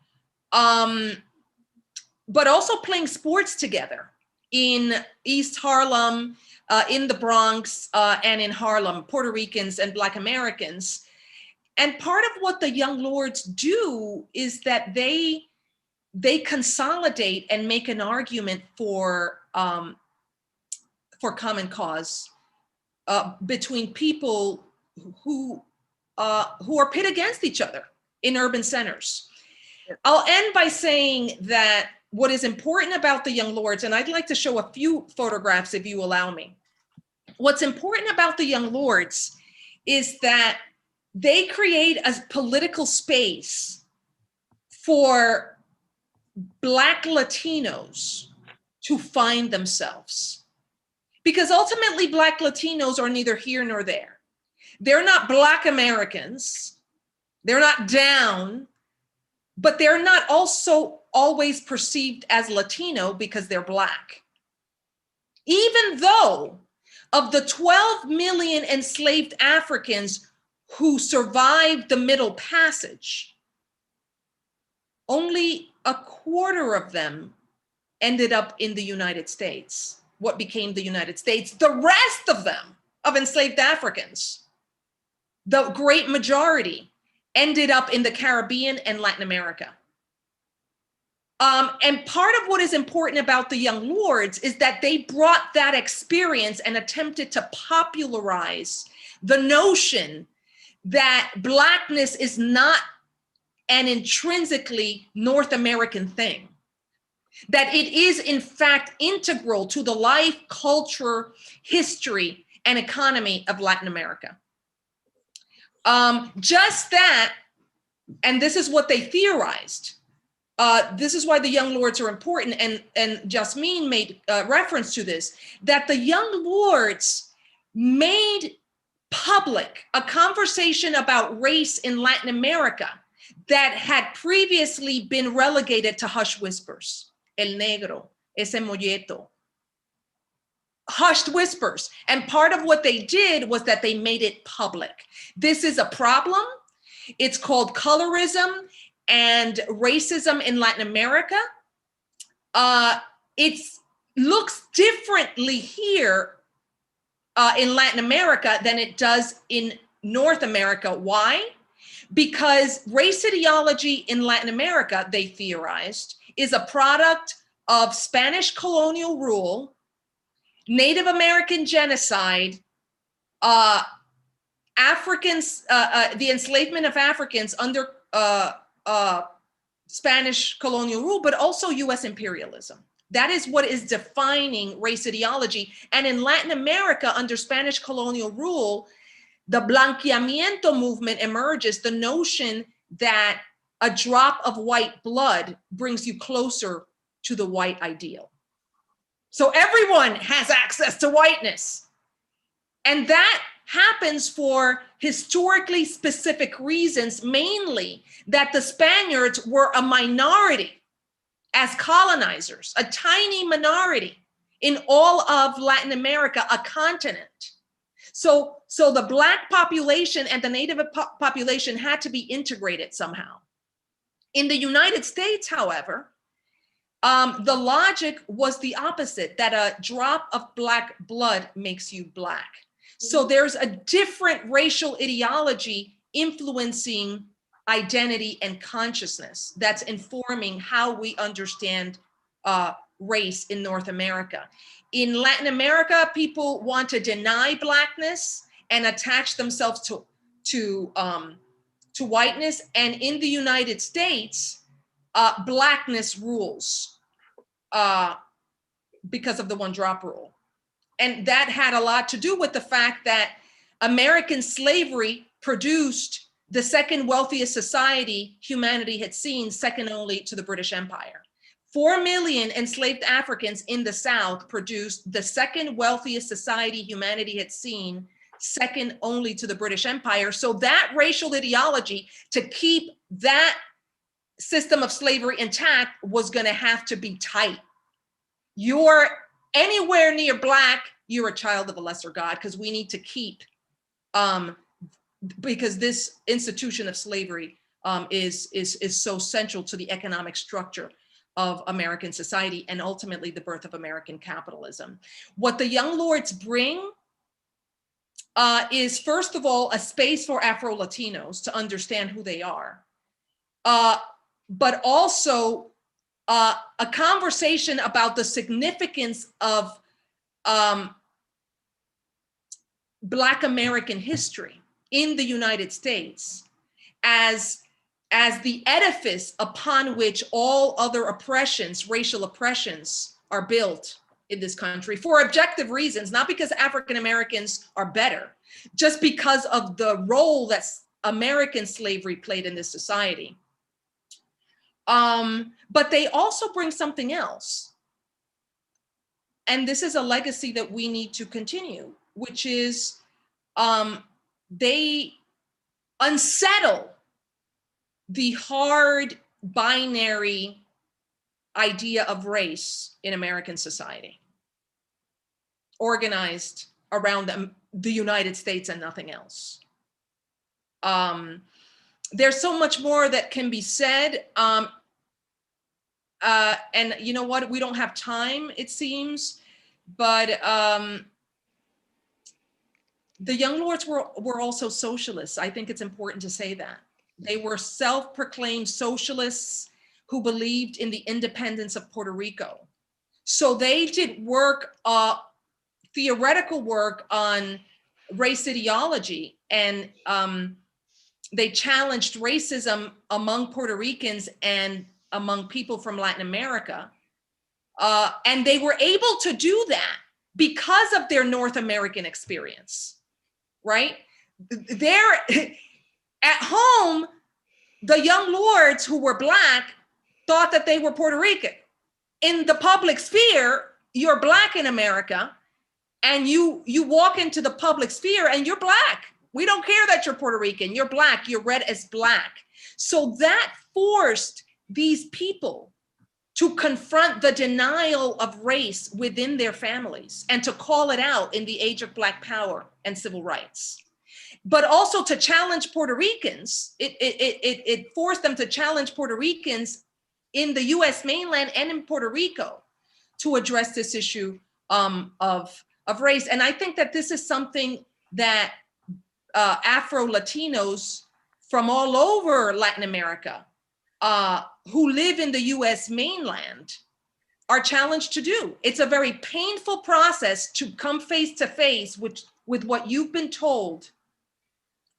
but also playing sports together in East Harlem, in the Bronx, and in Harlem, Puerto Ricans and Black Americans. And part of what the Young Lords do is that they consolidate and make an argument for common cause between people who are pit against each other in urban centers. I'll end by saying that what is important about the Young Lords, and I'd like to show a few photographs if you allow me. What's important about the Young Lords is that they create a political space for Black Latinos to find themselves. Because ultimately, Black Latinos are neither here nor there. They're not Black Americans, they're not down, but they're not also always perceived as Latino because they're Black. Even though of the 12 million enslaved Africans who survived the Middle Passage, only a quarter of them ended up in the United States, what became the United States. The rest of them, of enslaved Africans, the great majority, ended up in the Caribbean and Latin America. And part of what is important about the Young Lords is that they brought that experience and attempted to popularize the notion that Blackness is not an intrinsically North American thing, that it is in fact integral to the life, culture, history, and economy of Latin America. Just that, and this is what they theorized. This is why the Young Lords are important, and Jasmine made reference to this, that the Young Lords made public a conversation about race in Latin America that had previously been relegated to hush whispers. El negro, ese molleto. Hushed whispers. And part of what they did was that they made it public. This is a problem. It's called colorism and racism in Latin America. It looks differently here in Latin America than it does in North America. Why? Because race ideology in Latin America, they theorized, is a product of Spanish colonial rule, Native American genocide, Africans, the enslavement of Africans under Spanish colonial rule, but also US imperialism. That is what is defining race ideology. And in Latin America, under Spanish colonial rule, the blanqueamiento movement emerges, the notion that a drop of white blood brings you closer to the white ideal. So everyone has access to whiteness. And that happens for historically specific reasons, mainly that the Spaniards were a minority as colonizers, a tiny minority in all of Latin America, a continent. So the Black population and the Native population had to be integrated somehow. In the United States, however, the logic was the opposite, that a drop of Black blood makes you Black. So there's a different racial ideology influencing identity and consciousness that's informing how we understand race in North America. In Latin America, people want to deny Blackness and attach themselves to whiteness. And in the United States, Blackness rules because of the one drop rule. And that had a lot to do with the fact that American slavery produced the second wealthiest society humanity had seen, second only to the British Empire. 4 million enslaved Africans in the South produced the second wealthiest society humanity had seen, second only to the British Empire. So that racial ideology, to keep that system of slavery intact, was going to have to be tight. Your anywhere near Black, you're a child of a lesser God, because we need to keep, because this institution of slavery is so central to the economic structure of American society and ultimately the birth of American capitalism. What the Young Lords bring is, first of all, a space for Afro-Latinos to understand who they are, but also a conversation about the significance of Black American history in the United States as the edifice upon which all other oppressions, racial oppressions, are built in this country for objective reasons, not because African Americans are better, just because of the role that American slavery played in this society. But they also bring something else. And this is a legacy that we need to continue, which is they unsettle the hard binary idea of race in American society, organized around the United States and nothing else. There's so much more that can be said. And you know what, we don't have time, it seems, but the Young Lords were also socialists. I think it's important to say that. They were self-proclaimed socialists who believed in the independence of Puerto Rico. So they did work, theoretical work on race ideology, and they challenged racism among Puerto Ricans and among people from Latin America. And they were able to do that because of their North American experience, right? They're at home, the Young Lords who were Black thought that they were Puerto Rican. In the public sphere, you're Black in America, and you walk into the public sphere and you're Black. We don't care that you're Puerto Rican, you're Black, you're read as Black. So that forced these people to confront the denial of race within their families and to call it out in the age of Black power and civil rights. But also to challenge Puerto Ricans. It forced them to challenge Puerto Ricans in the US mainland and in Puerto Rico to address this issue of race. And I think that this is something that Afro-Latinos from all over Latin America who live in the US mainland are challenged to do. It's a very painful process to come face to face with what you've been told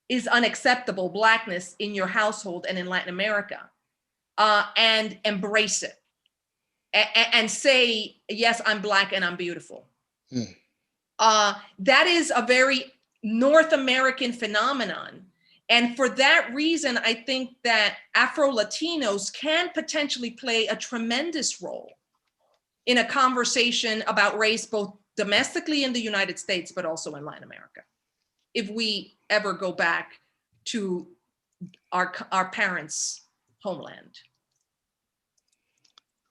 is unacceptable Blackness in your household and in Latin America, and embrace it and say, yes, I'm Black and I'm beautiful. That is a very North American phenomenon. And for that reason, I think that Afro-Latinos can potentially play a tremendous role in a conversation about race, both domestically in the United States, but also in Latin America, if we ever go back to our parents' homeland.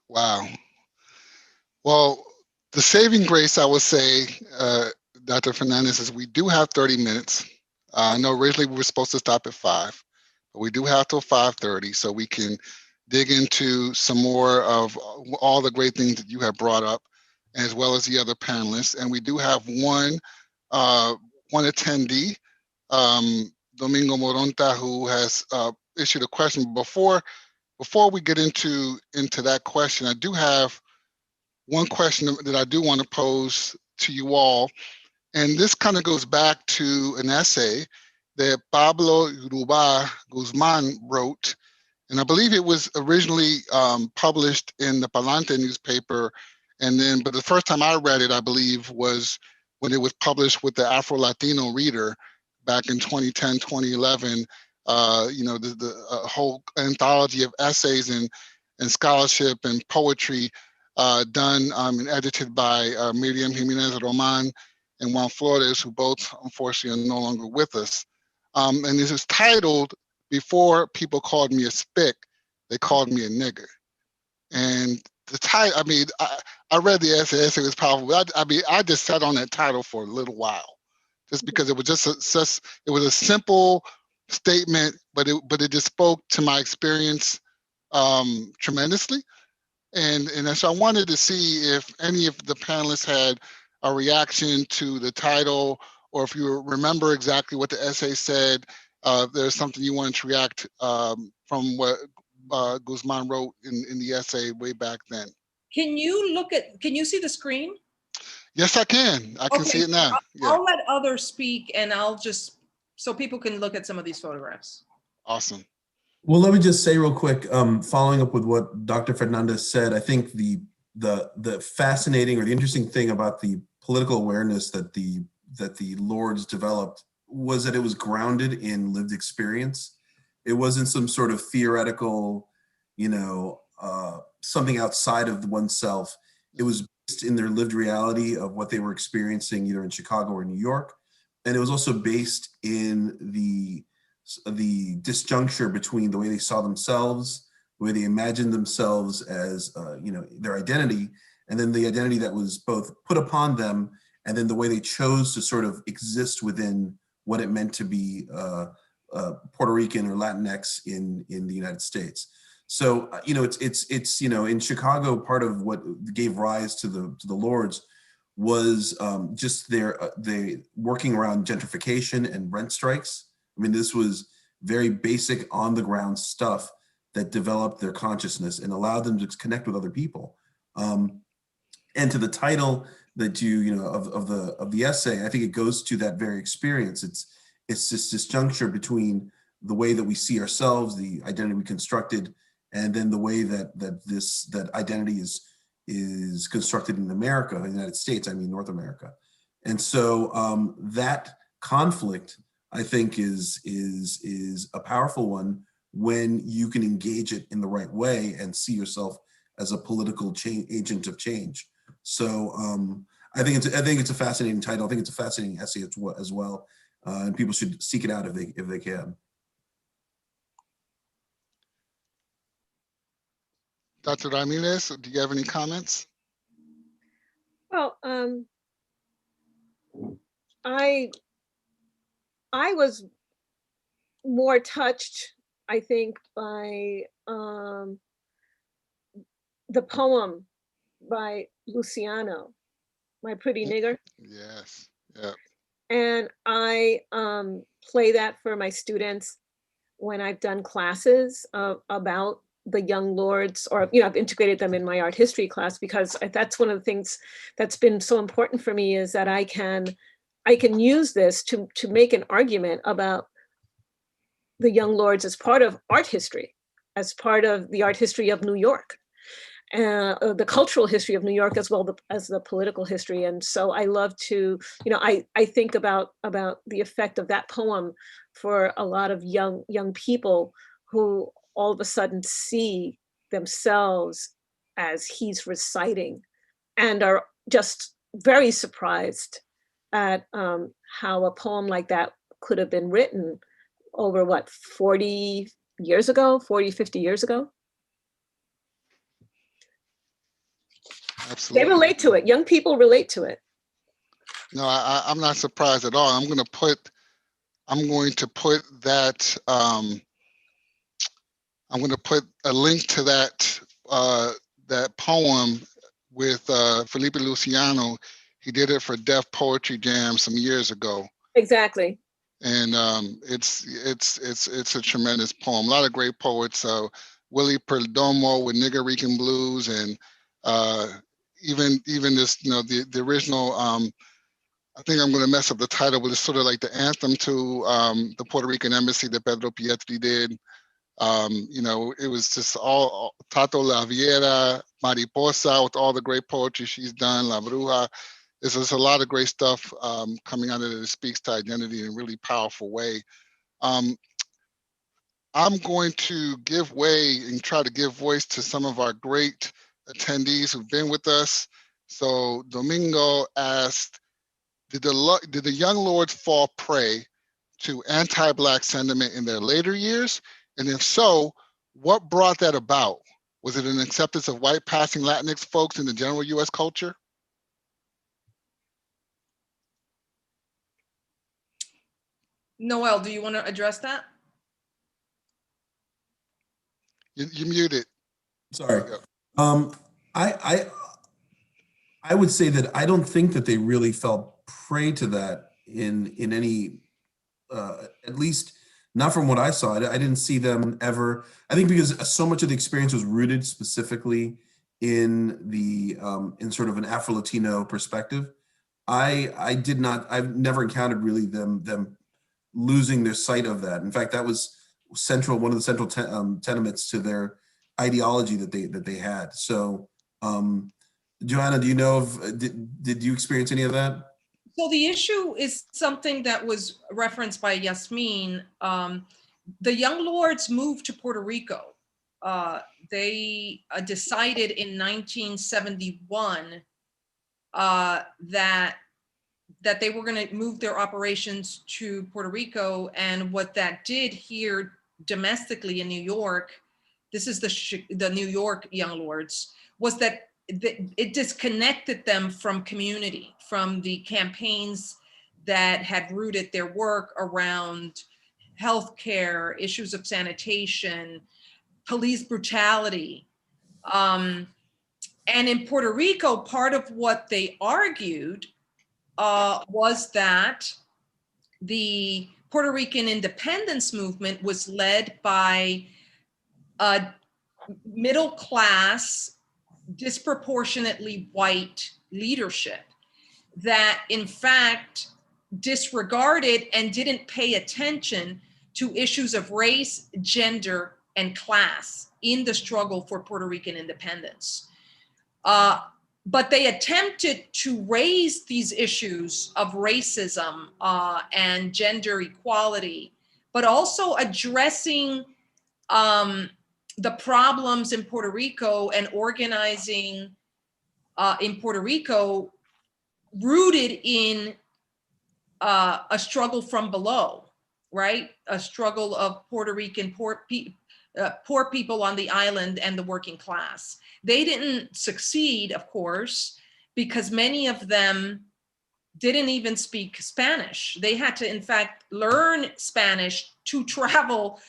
Wow. Well, the saving grace, I would say, Dr. Fernandez, is we do have 30 minutes. I know originally we were supposed to stop at 5, but we do have till 5:30, so we can dig into some more of all the great things that you have brought up, as well as the other panelists. And we do have one attendee, Domingo Moronta, who has issued a question. Before we get into that question, I do have one question that I do want to pose to you all. And this kind of goes back to an essay that Pablo Yoruba Guzman wrote. And I believe it was originally published in the Palante newspaper. But the first time I read it, I believe, was when it was published with the Afro-Latino Reader back in 2010, 2011. The whole anthology of essays and scholarship and poetry done and edited by Miriam Jimenez Roman and Juan Flores, who both unfortunately are no longer with us. And this is titled, "Before People Called Me a Spick, They Called Me a Nigger." And the title, I read the essay. The essay was powerful. I mean, I just sat on that title for a little while, just because it was it was a simple statement, but it just spoke to my experience tremendously. And so I wanted to see if any of the panelists had a reaction to the title, or if you remember exactly what the essay said. There's something you wanted to react from what Guzman wrote in the essay way back then. Can you see the screen? Yes, I can. I can see it now. Yeah. I'll let others speak, and I'll just, so people can look at some of these photographs. Awesome. Well, let me just say real quick, following up with what Dr. Fernandez said, I think the fascinating or the interesting thing about the political awareness that the Lords developed was that it was grounded in lived experience. It wasn't some sort of theoretical, something outside of oneself. It was based in their lived reality of what they were experiencing either in Chicago or New York. And it was also based in the disjuncture between the way they saw themselves, the way they imagined themselves as, their identity, and then the identity that was both put upon them, and then the way they chose to sort of exist within what it meant to be Puerto Rican or Latinx in the United States. So, it's in Chicago, part of what gave rise to the Lords was just they working around gentrification and rent strikes. I mean, this was very basic on the ground stuff that developed their consciousness and allowed them to connect with other people. And to the title that of the essay, I think it goes to that very experience. It's this disjuncture between the way that we see ourselves, the identity we constructed, and then the way that identity is constructed in America, in the United States, I mean North America. And so that conflict, I think, is a powerful one when you can engage it in the right way and see yourself as a political agent of change. So I think it's a fascinating title. I think it's a fascinating essay as well, and people should seek it out if they can. Dr. Ramirez, do you have any comments? Well, I was more touched, I think, by the poem by Luciano, My Pretty Nigger. Yes. Yeah. And I play that for my students when I've done classes about the young lords, or I've integrated them in my art history class, because that's one of the things that's been so important for me, is that I can use this to make an argument about the young lords as part of art history, as part of the art history of New York, the cultural history of New York, as well as the political history. And so I love to, I think about the effect of that poem for a lot of young people who all of a sudden see themselves as he's reciting, and are just very surprised at how a poem like that could have been written over 40 years ago, 40, 50 years ago. Absolutely. They relate to it. Young people relate to it. No, I'm not surprised at all. I'm going to put that. I'm going to put a link to that poem with Felipe Luciano. He did it for Def Poetry Jam some years ago. Exactly. And it's a tremendous poem. A lot of great poets. Willie Perdomo with Nigerican Blues, and even this, the original. I think I'm going to mess up the title, but it's sort of like the anthem to the Puerto Rican embassy that Pedro Pietri did. It was just all Tato La Viera, Mariposa, with all the great poetry she's done, La Bruja. There's a lot of great stuff coming out of it that speaks to identity in a really powerful way. I'm going to give way and try to give voice to some of our great attendees who've been with us. So Domingo asked, did the young lords fall prey to anti-Black sentiment in their later years? And if so, what brought that about? Was it an acceptance of white passing Latinx folks in the general US culture? Noel, do you want to address that? You muted. Sorry. I would say that I don't think that they really fell prey to that in any, at least not from what I saw. I didn't see them ever. I think because so much of the experience was rooted specifically in the in sort of an Afro-Latino perspective. I've never encountered really them losing their sight of that. In fact, that was one of the central tenements to their ideology that they had. So, Joanna, do you know of, did you experience any of that? So the issue is something that was referenced by Yasmin. The Young Lords moved to Puerto Rico. They decided in 1971 that they were going to move their operations to Puerto Rico. And what that did here domestically in New York, this is the New York Young Lords, was that it disconnected them from community, from the campaigns that had rooted their work around healthcare, issues of sanitation, police brutality. And in Puerto Rico, part of what they argued was that the Puerto Rican independence movement was led by a middle class, disproportionately white leadership that in fact disregarded and didn't pay attention to issues of race, gender, and class in the struggle for Puerto Rican independence. But they attempted to raise these issues of racism and gender equality, but also addressing the problems in Puerto Rico and organizing in Puerto Rico rooted in a struggle from below, right? A struggle of Puerto Rican poor people on the island and the working class. They didn't succeed, of course, because many of them didn't even speak Spanish. They had to, in fact, learn Spanish to travel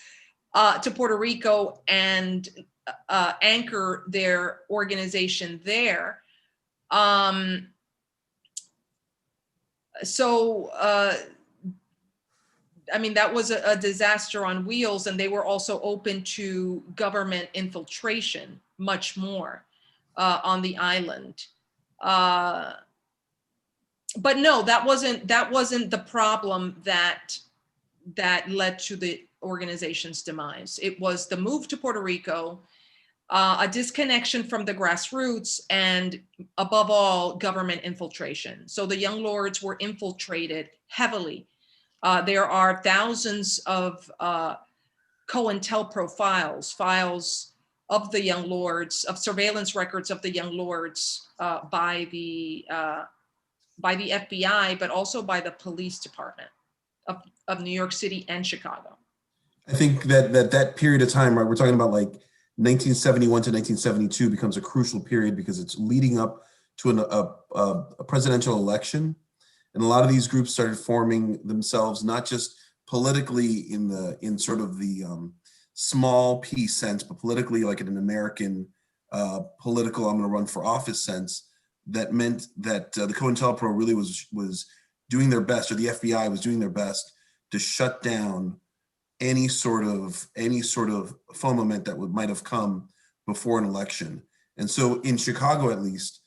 to Puerto Rico and anchor their organization there. I mean, that was a disaster on wheels, and they were also open to government infiltration much more on the island. But no, that wasn't the problem that led to the organization's demise. It was the move to Puerto Rico, a disconnection from the grassroots, and above all, government infiltration. So the Young Lords were infiltrated heavily. There are thousands of COINTELPRO files of the Young Lords, of surveillance records of the Young Lords by the FBI, but also by the police department of New York City and Chicago. I think that period of time, right, we're talking about like 1971 to 1972 becomes a crucial period because it's leading up to a presidential election. And a lot of these groups started forming themselves, not just politically in sort of the small p sense, but politically like in an American political, I'm going to run for office sense. That meant that the COINTELPRO really was doing their best, or the FBI was doing their best to shut down any sort of foment that might have come before an election. And so in Chicago, at least,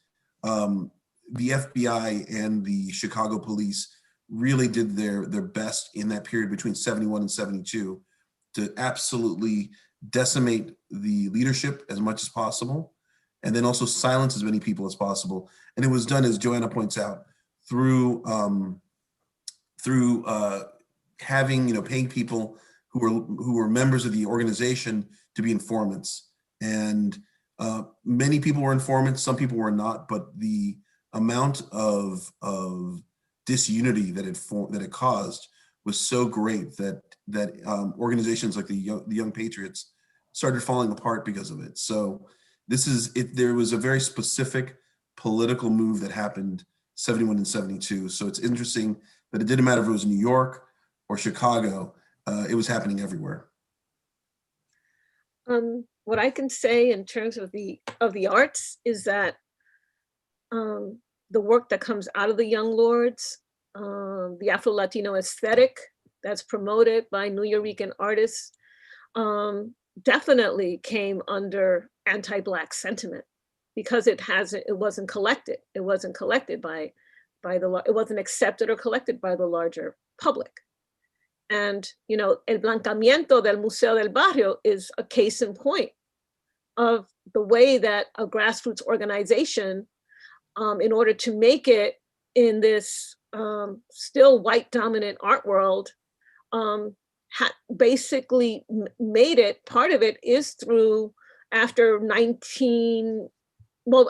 the FBI and the Chicago police really did their best in that period between 71 and 72 to absolutely decimate the leadership as much as possible, and then also silence as many people as possible. And it was done, as Joanna points out, through having, paying people who were members of the organization to be informants. And many people were informants, some people were not, but the amount of disunity that it caused was so great that organizations like the Young Patriots started falling apart because of it. So this is it. There was a very specific political move that happened 71 and 72. So it's interesting that it didn't matter if it was New York or Chicago, it was happening everywhere. What I can say in terms of the arts is that the work that comes out of the Young Lords, the Afro-Latino aesthetic that's promoted by Nuyorican artists, definitely came under anti-Black sentiment because it wasn't collected. It wasn't collected by it wasn't accepted or collected by the larger public. And, you know, el blancamiento del Museo del Barrio is a case in point of the way that a grassroots organization, in order to make it in this still white dominant art world, basically made it, part of it is through after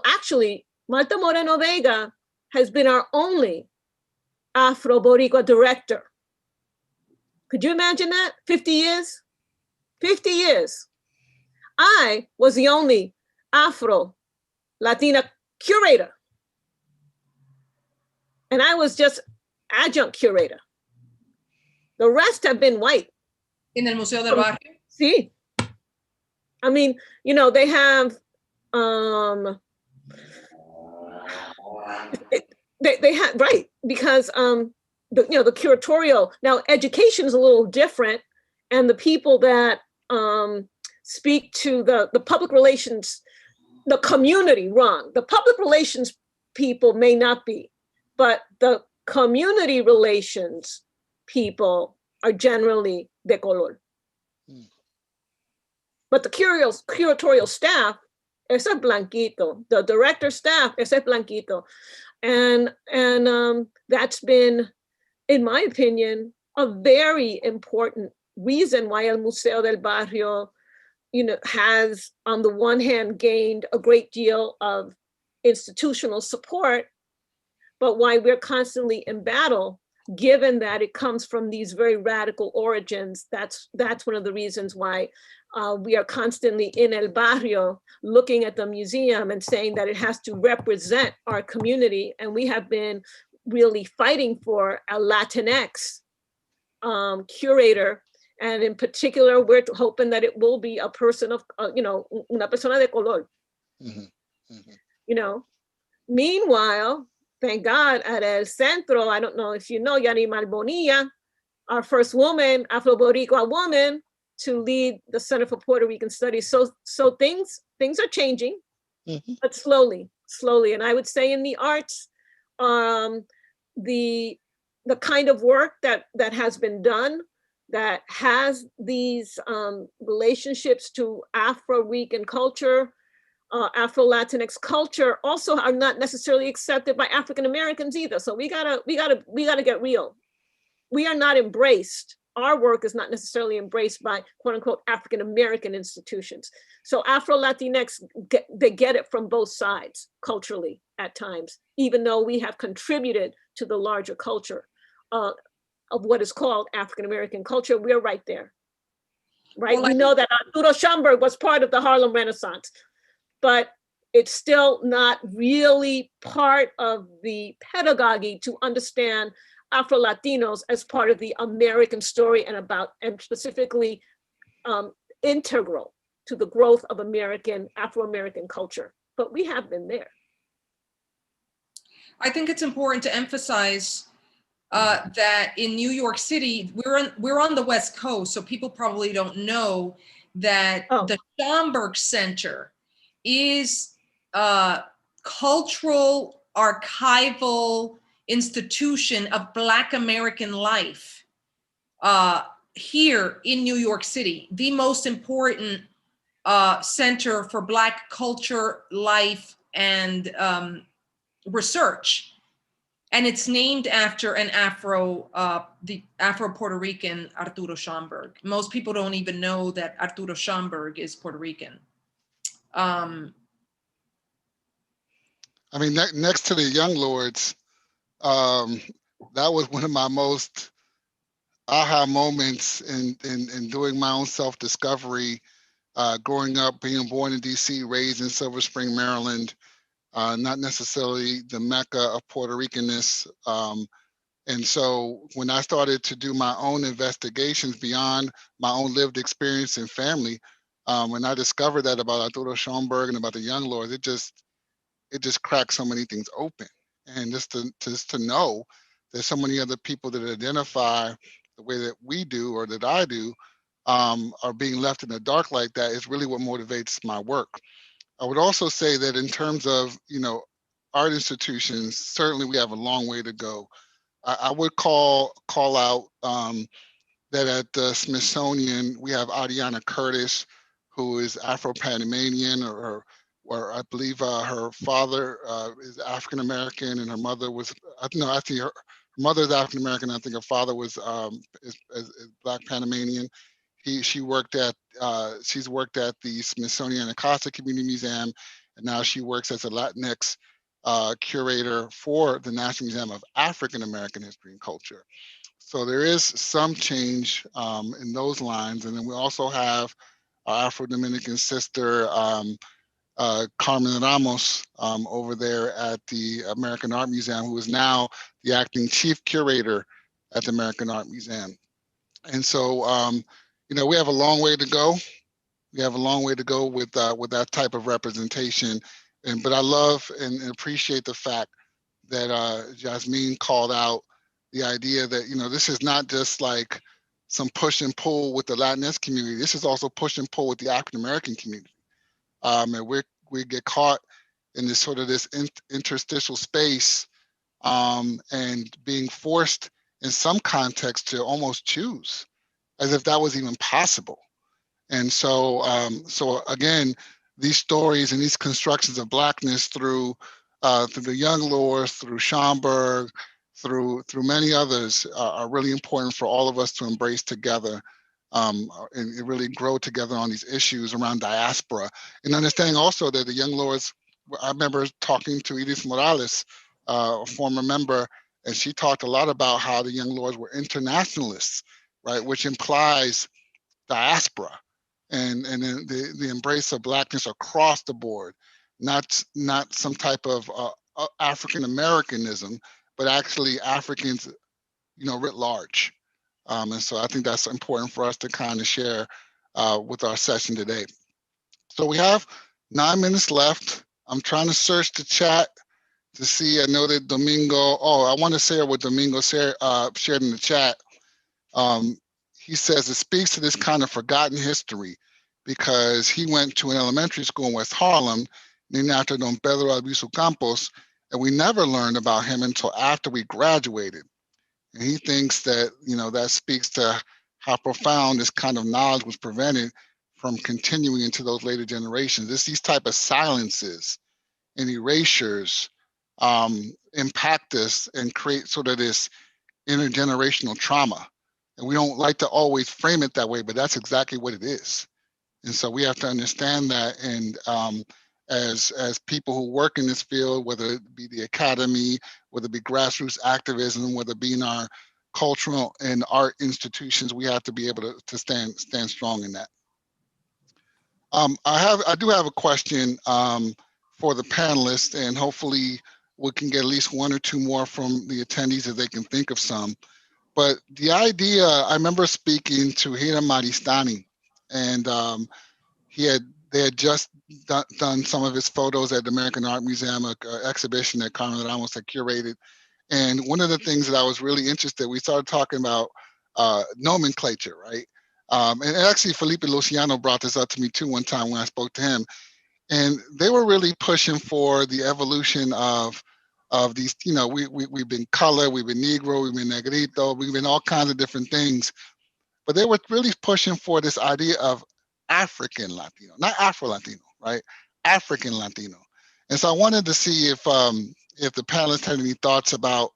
actually, Marta Moreno Vega has been our only Afro Boricua director. Could you imagine that? 50 years? 50 years. I was the only Afro Latina curator. And I was just adjunct curator. The rest have been white. In el Museo del Barrio? Sí. I mean, you know, they have, they have, right, because the curatorial, now education is a little different, and the people that speak to the public relations, the community, wrong. The public relations people may not be, but the community relations people are generally de color. But the curatorial staff, ese blanquito. The director staff, ese blanquito. And that's been, in my opinion, a very important reason why El Museo del Barrio, you know, has on the one hand gained a great deal of institutional support, but why we're constantly in battle, given that it comes from these very radical origins. That's one of the reasons why we are constantly in El Barrio looking at the museum and saying that it has to represent our community. And we have been really fighting for a Latinx curator. And in particular, we're hoping that it will be a person of, you know, una persona de color. Mm-hmm. Mm-hmm. You know, meanwhile, thank God at El Centro, I don't know if you know, Yarimal Bonilla, our first woman, Afro Boricua woman, to lead the Center for Puerto Rican Studies. So things are changing, mm-hmm. but slowly. And I would say in the arts, the kind of work that has been done that has these relationships to Afro-Rican culture, Afro-Latinx culture, also are not necessarily accepted by African Americans either. So we gotta get real. We are not embraced. Our work is not necessarily embraced by quote unquote African American institutions. So Afro-Latinx, they get it from both sides culturally at times, even though we have contributed to the larger culture of what is called African American culture. We're right there, right? Well, we know that Arturo Schomburg was part of the Harlem Renaissance, but it's still not really part of the pedagogy to understand Afro-Latinos as part of the American story and specifically integral to the growth of Afro-American culture. But we have been there. I think it's important to emphasize that in New York City, we're on the West Coast, so people probably don't know that the Schomburg Center is a cultural archival institution of Black American life here in New York City, the most important center for Black culture, life, and research. And it's named after an the Afro Puerto Rican Arturo Schomburg. Most people don't even know that Arturo Schomburg is Puerto Rican. I mean, next to the Young Lords, that was one of my most aha moments in doing my own self-discovery growing up, being born in DC, raised in Silver Spring, Maryland, not necessarily the Mecca of Puerto Ricanness. And so when I started to do my own investigations beyond my own lived experience and family, when I discovered that about Arturo Schomburg and about the Young Lords, it just cracked so many things open. And just to know there's so many other people that identify the way that we do or that I do, are being left in the dark like that is really what motivates my work. I would also say that in terms of, art institutions, certainly we have a long way to go. I would call out that at the Smithsonian, we have Adiana Curtis, who is Afro-Panamanian, or I believe her father is African-American and her mother was, I think her mother is African-American. I think her father was is Black Panamanian. She's worked at the Smithsonian Acosta Community Museum, and now she works as a Latinx curator for the National Museum of African American History and Culture. So there is some change in those lines. And then we also have our Afro-Dominican sister, Carmen Ramos, over there at the American Art Museum, who is now the acting chief curator at the American Art Museum. And so, we have a long way to go. We have a long way to go with that type of representation. But I love and appreciate the fact that Jasmine called out the idea that, this is not just like some push and pull with the Latinx community. This is also push and pull with the African-American community. And we get caught in this sort of this interstitial space and being forced in some context to almost choose as if that was even possible. And so, again, these stories and these constructions of Blackness through the Young Lords, through Schomburg, through many others are really important for all of us to embrace together and really grow together on these issues around diaspora. And understanding also that the Young Lords, I remember talking to Edith Morales, a former member, and she talked a lot about how the Young Lords were internationalists, right, which implies diaspora and the embrace of Blackness across the board, not some type of African Americanism, but actually Africans, writ large. And so I think that's important for us to kind of share with our session today. So we have 9 minutes left. I'm trying to search the chat to see. I know that Domingo, I want to share what Domingo shared in the chat. He says it speaks to this kind of forgotten history because he went to an elementary school in West Harlem named after Don Pedro Albizu Campos, and we never learned about him until after we graduated. And he thinks that, that speaks to how profound this kind of knowledge was prevented from continuing into those later generations. It's these type of silences and erasures impact us and create sort of this intergenerational trauma. And we don't like to always frame it that way, but that's exactly what it is. And so we have to understand that. And as people who work in this field, whether it be the academy, whether it be grassroots activism, whether it be in our cultural and art institutions, we have to be able to stand strong in that. I do have a question for the panelists, and hopefully we can get at least one or two more from the attendees if they can think of some. But the idea, I remember speaking to Hira Maristani, and they had just done some of his photos at the American Art Museum, an exhibition that Carmen Ramos had curated. And one of the things that I was really interested, we started talking about nomenclature, right? And actually Felipe Luciano brought this up to me too one time when I spoke to him. And they were really pushing for the evolution of these, we've been color, we've been Negro, we've been Negrito, we've been all kinds of different things. But they were really pushing for this idea of African Latino, not Afro-Latino, right? African Latino. And so I wanted to see if the panelists had any thoughts about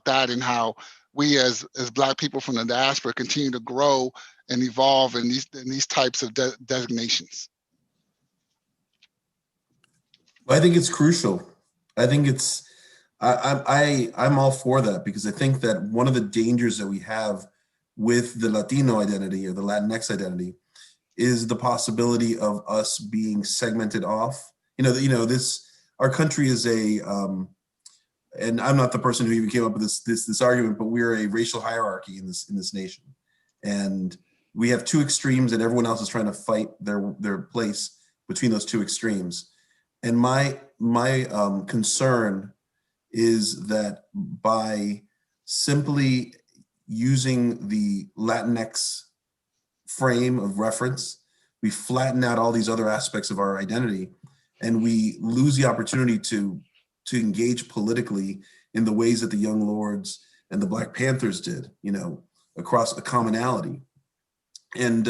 that and how we as Black people from the diaspora continue to grow and evolve in these types of designations. I think it's crucial. I think I'm all for that, because I think that one of the dangers that we have with the Latino identity or the Latinx identity is the possibility of us being segmented off. Our country is and I'm not the person who even came up with this argument, but we're a racial hierarchy in this nation, and we have two extremes, and everyone else is trying to fight their place between those two extremes. And my concern is that by simply using the Latinx frame of reference, we flatten out all these other aspects of our identity, and we lose the opportunity to engage politically in the ways that the Young Lords and the Black Panthers did, across a commonality. And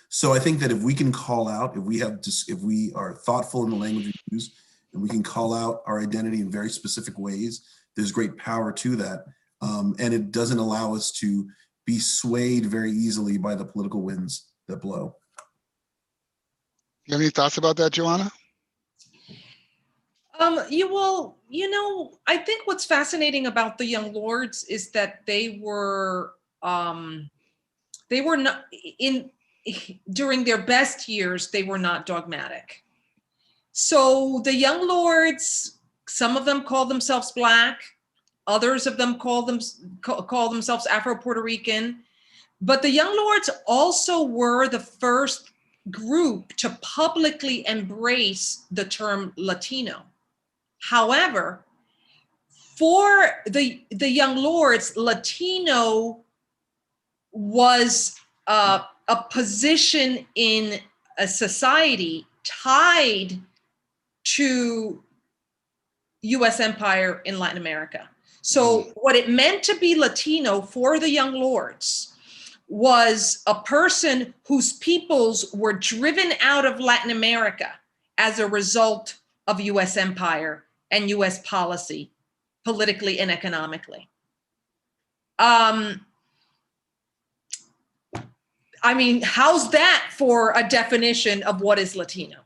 so I think that if we can call out, if we are thoughtful in the language we use, and we can call out our identity in very specific ways, there's great power to that. And it doesn't allow us to be swayed very easily by the political winds that blow. You have any thoughts about that, Joanna? I think what's fascinating about the Young Lords is that they were not during their best years, they were not dogmatic. So the Young Lords, some of them call themselves Black, others of them call themselves Afro Puerto Rican, but the Young Lords also were the first group to publicly embrace the term Latino. However, for the Young Lords, Latino was a position in a society tied to US empire in Latin America. So what it meant to be Latino for the Young Lords was a person whose peoples were driven out of Latin America as a result of US empire and US policy, politically and economically. How's that for a definition of what is Latino?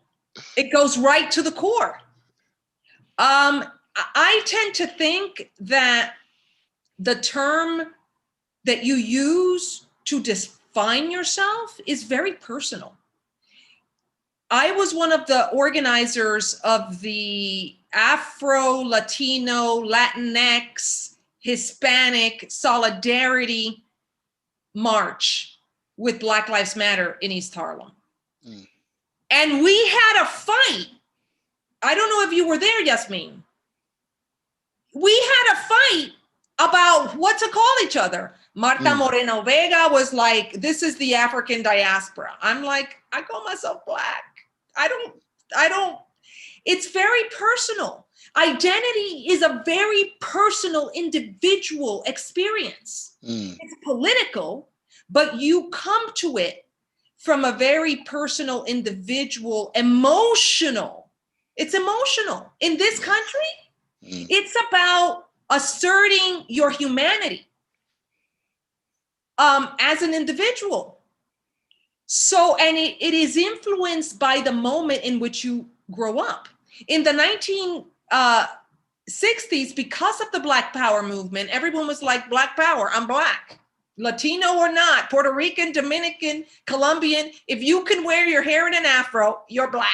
It goes right to the core. I tend to think that the term that you use to define yourself is very personal. I was one of the organizers of the Afro, Latino, Latinx, Hispanic Solidarity March with Black Lives Matter in East Harlem. And we had a fight. I don't know if you were there, Yasmin. We had a fight about what to call each other. Marta Moreno Vega was like, this is the African diaspora. I'm like, I call myself Black. I don't, it's very personal. Identity is a very personal, individual experience. It's political, but you come to it from a very personal, individual, emotional. It's emotional. In this country, it's about asserting your humanity as an individual. So, and it is influenced by the moment in which you grow up. In the 1960s, because of the Black Power movement, everyone was like, Black Power, I'm Black. Latino or not, Puerto Rican, Dominican, Colombian, if you can wear your hair in an afro, you're Black.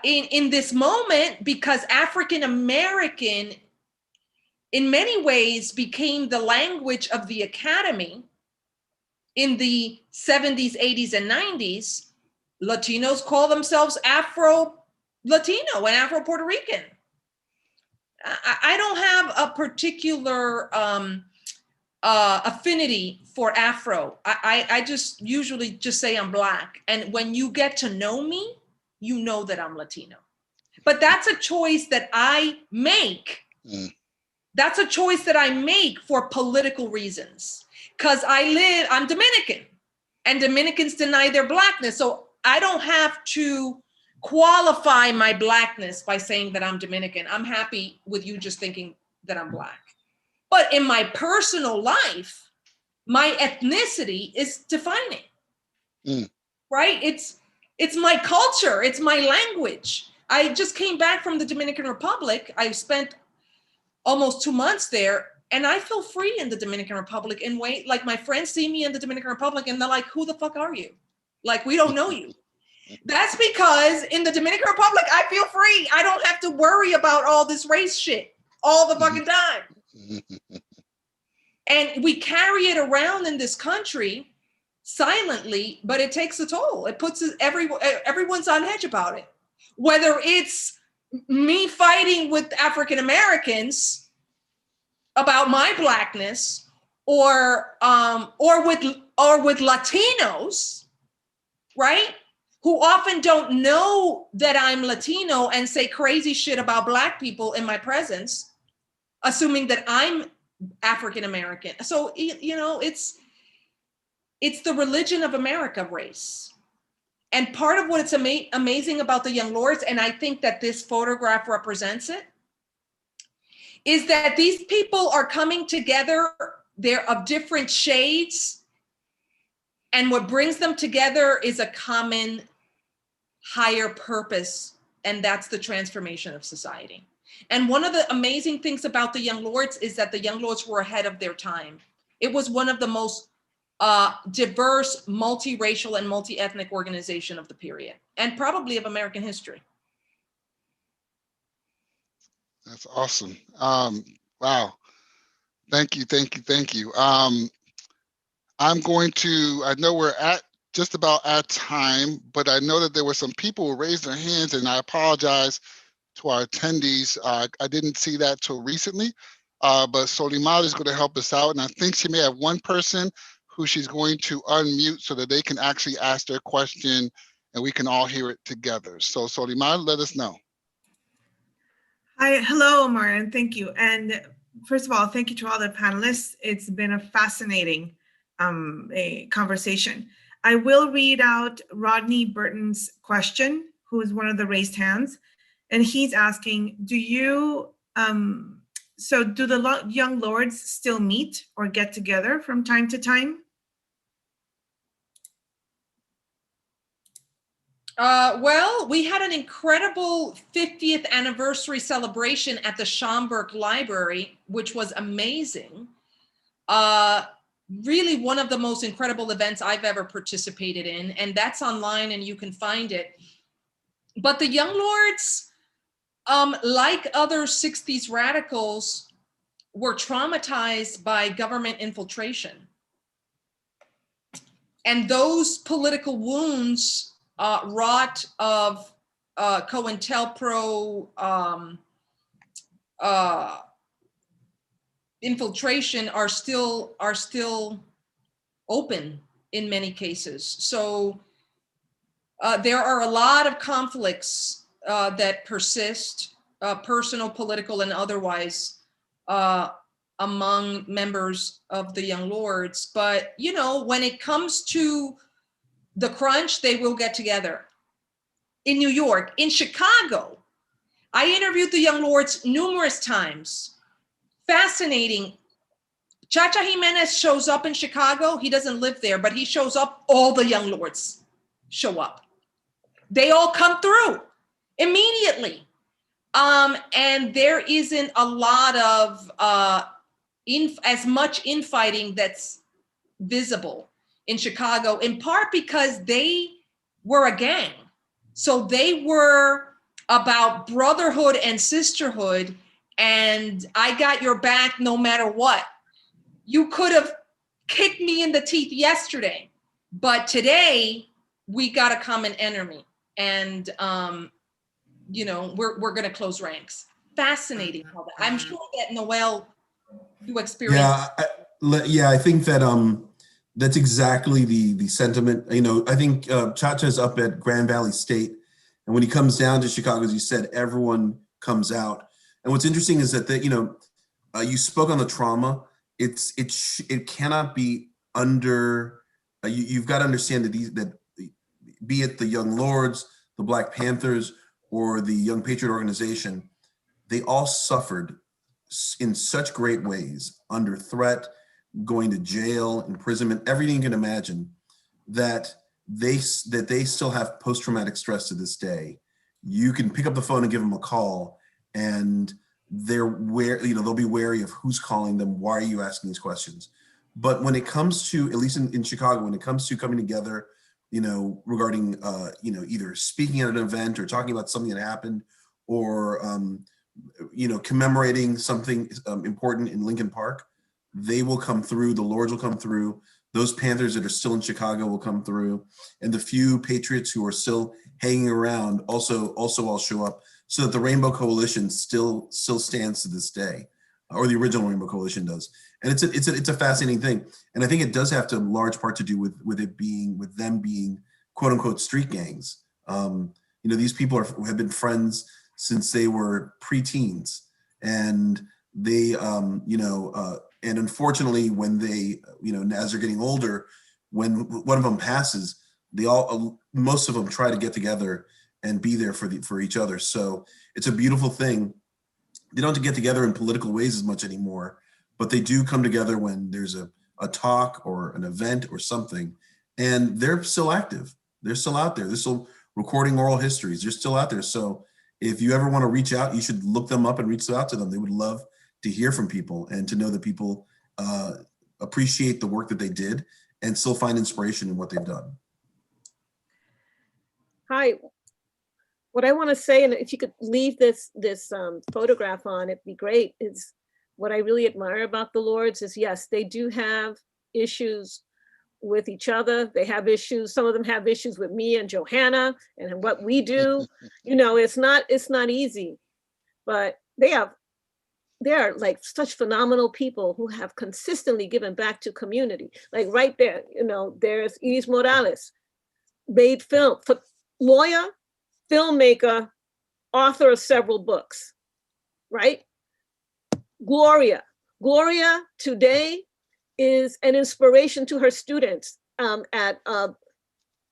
In this moment, because African American in many ways became the language of the academy in the 70s, 80s, and 90s, Latinos call themselves Afro-Latino and Afro-Puerto Rican. I don't have a particular affinity for Afro. I just usually just say I'm Black. And when you get to know me, you know that I'm Latino. But that's a choice that I make. That's a choice that I make for political reasons. Because I'm Dominican, and Dominicans deny their Blackness. So I don't have to qualify my Blackness by saying that I'm Dominican. I'm happy with you just thinking that I'm Black. But in my personal life, my ethnicity is defining, right? It's my culture, it's my language. I just came back from the Dominican Republic. I spent almost 2 months there. And I feel free in the Dominican Republic in way, like my friends see me in the Dominican Republic and they're like, who the fuck are you? Like, we don't know you. That's because in the Dominican Republic, I feel free. I don't have to worry about all this race shit all the fucking time. And we carry it around in this country silently, but it takes a toll. It puts everyone's on edge about it. Whether it's me fighting with African Americans about my blackness, or with Latinos, right? Who often don't know that I'm Latino and say crazy shit about Black people in my presence, assuming that I'm African American. So, you know, it's the religion of America race. And part of what it's amazing about the Young Lords, and I think that this photograph represents it, is that these people are coming together. They're of different shades. And what brings them together is a common higher purpose. And that's the transformation of society. And one of the amazing things about the Young Lords is that the Young Lords were ahead of their time. It was one of the most diverse, multiracial, and multi-ethnic organization of the period, and probably of American history. That's awesome. Wow. Thank you. I'm going to, I know we're at just about at time, but I know that there were some people who raised their hands, and I apologize to our attendees. I didn't see that till recently, but Solimal is going to help us out. And I think she may have one person who she's going to unmute so that they can actually ask their question and we can all hear it together. So Solimal, let us know. Hi, hello, Omar, and thank you. And first of all, thank you to all the panelists. It's been a fascinating a conversation. I will read out Rodney Burton's question, who is one of the raised hands. And he's asking, do the Young Lords still meet or get together from time to time? Well, we had an incredible 50th anniversary celebration at the Schomburg Library, which was amazing. Really one of the most incredible events I've ever participated in, and that's online and you can find it. But the Young Lords, like other 60s radicals, were traumatized by government infiltration. And those political wounds wrought of COINTELPRO infiltration are still open in many cases. So there are a lot of conflicts that persist, personal, political, and otherwise, among members of the Young Lords. But, you know, when it comes to the crunch, they will get together. In New York, in Chicago, I interviewed the Young Lords numerous times. Fascinating. Chacha Jimenez shows up in Chicago. He doesn't live there, but he shows up. All the Young Lords show up. They all come through immediately. And there isn't a lot of as much infighting that's visible in Chicago, in part because they were a gang. So they were about brotherhood and sisterhood, and I got your back no matter what. You could have kicked me in the teeth yesterday, but today we got a common enemy, and you know, we're gonna close ranks. Fascinating. I'm sure that Noel, you experienced. Yeah, I think that that's exactly the sentiment. You know, I think Chacha's up at Grand Valley State, and when he comes down to Chicago, as you said, everyone comes out. And what's interesting is that you spoke on the trauma. It cannot be under. You've got to understand that be it the Young Lords, the Black Panthers, or the Young Patriot Organization, they all suffered in such great ways under threat, going to jail, imprisonment, everything you can imagine, that they still have post-traumatic stress to this day. You can pick up the phone and give them a call, and they'll be wary of who's calling them. Why are you asking these questions? But when it comes to, at least in Chicago, when it comes to coming together, regarding, either speaking at an event or talking about something that happened, or, commemorating something important in Lincoln Park, they will come through. The Lords will come through. Those Panthers that are still in Chicago will come through. And the few Patriots who are still hanging around also all show up, so that the Rainbow Coalition still stands to this day, or the original Rainbow Coalition does. And it's a fascinating thing. And I think it does have to large part to do with them being quote unquote street gangs. These people have been friends since they were preteens, and they, and unfortunately, when they, as they're getting older, when one of them passes, most of them try to get together and be there for each other. So it's a beautiful thing. They don't have to get together in political ways as much anymore, but they do come together when there's a talk or an event or something, and they're still active. They're still out there. They're still recording oral histories. They're still out there. So if you ever want to reach out, you should look them up and reach out to them. They would love to hear from people and to know that people appreciate the work that they did and still find inspiration in what they've done. Hi. What I want to say, and if you could leave this photograph on, it'd be great, is what I really admire about the Lords is, yes, they do have issues with each other. They have issues. Some of them have issues with me and Johanna and what we do. It's not easy, but they are like such phenomenal people who have consistently given back to community. Like right there, there's Iris Morales, made film, lawyer, filmmaker, author of several books, right? Gloria today is an inspiration to her students at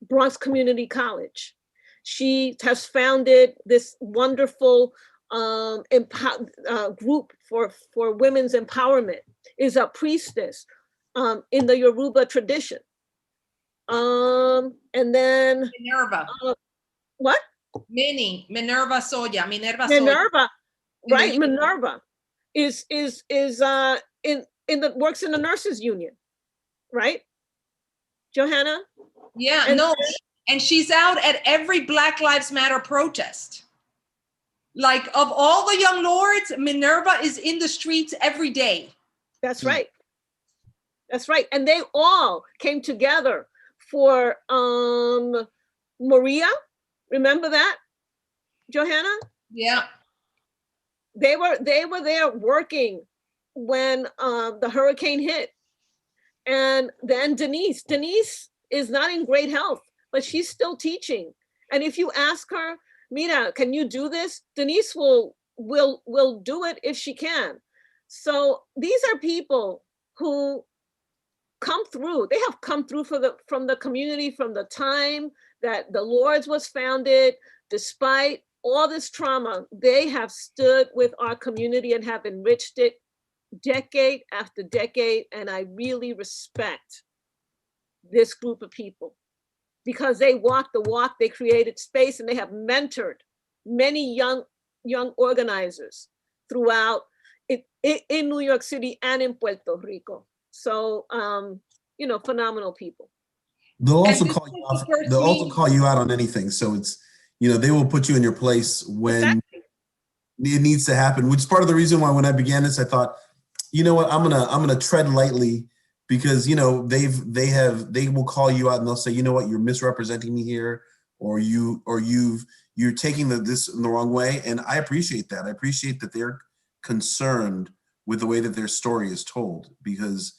Bronx Community College. She has founded this wonderful group for women's empowerment, is a priestess in the Yoruba tradition. And then Minerva. What? Minerva Soya. Minerva, right? Minerva is works in the nurses union, right? Johanna? Yeah, and she's out at every Black Lives Matter protest. Like, of all the young lords, Minerva is in the streets every day. That's right. That's right. And they all came together for Maria. Remember that, Johanna? Yeah. They were there working when the hurricane hit. And then Denise is not in great health, but she's still teaching. And if you ask her, Mira, can you do this? Denise will do it if she can. So these are people who come through. They have come through from the community from the time that the Lords was founded. Despite all this trauma, they have stood with our community and have enriched it decade after decade. And I really respect this group of people because they walked the walk, they created space, and they have mentored many young organizers throughout in New York City and in Puerto Rico. So, phenomenal people. They'll also call you out on anything. So it's, they will put you in your place when it needs to happen, which is part of the reason why when I began this, I thought, you know what, I'm gonna tread lightly because, they will call you out and they'll say, you know what, you're misrepresenting me here, or you're taking this in the wrong way. And I appreciate that. I appreciate that they're concerned with the way that their story is told, because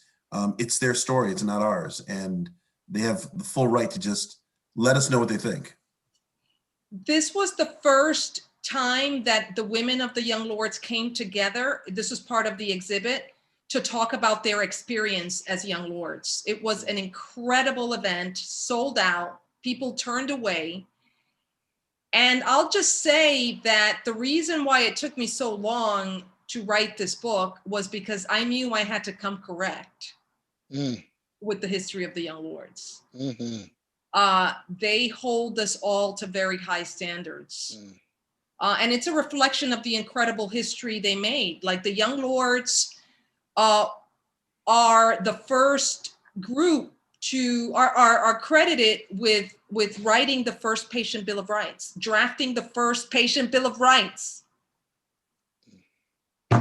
it's their story, it's not ours. And they have the full right to just let us know what they think. This was the first time that the women of the Young Lords came together. This was part of the exhibit to talk about their experience as Young Lords. It was an incredible event, sold out, people turned away. And I'll just say that the reason why it took me so long to write this book was because I knew I had to come correct with the history of the Young Lords. Mm-hmm. They hold us all to very high standards. And it's a reflection of the incredible history they made. Like the Young Lords are the first group to are credited with writing the first patient bill of rights, drafting the first patient bill of rights.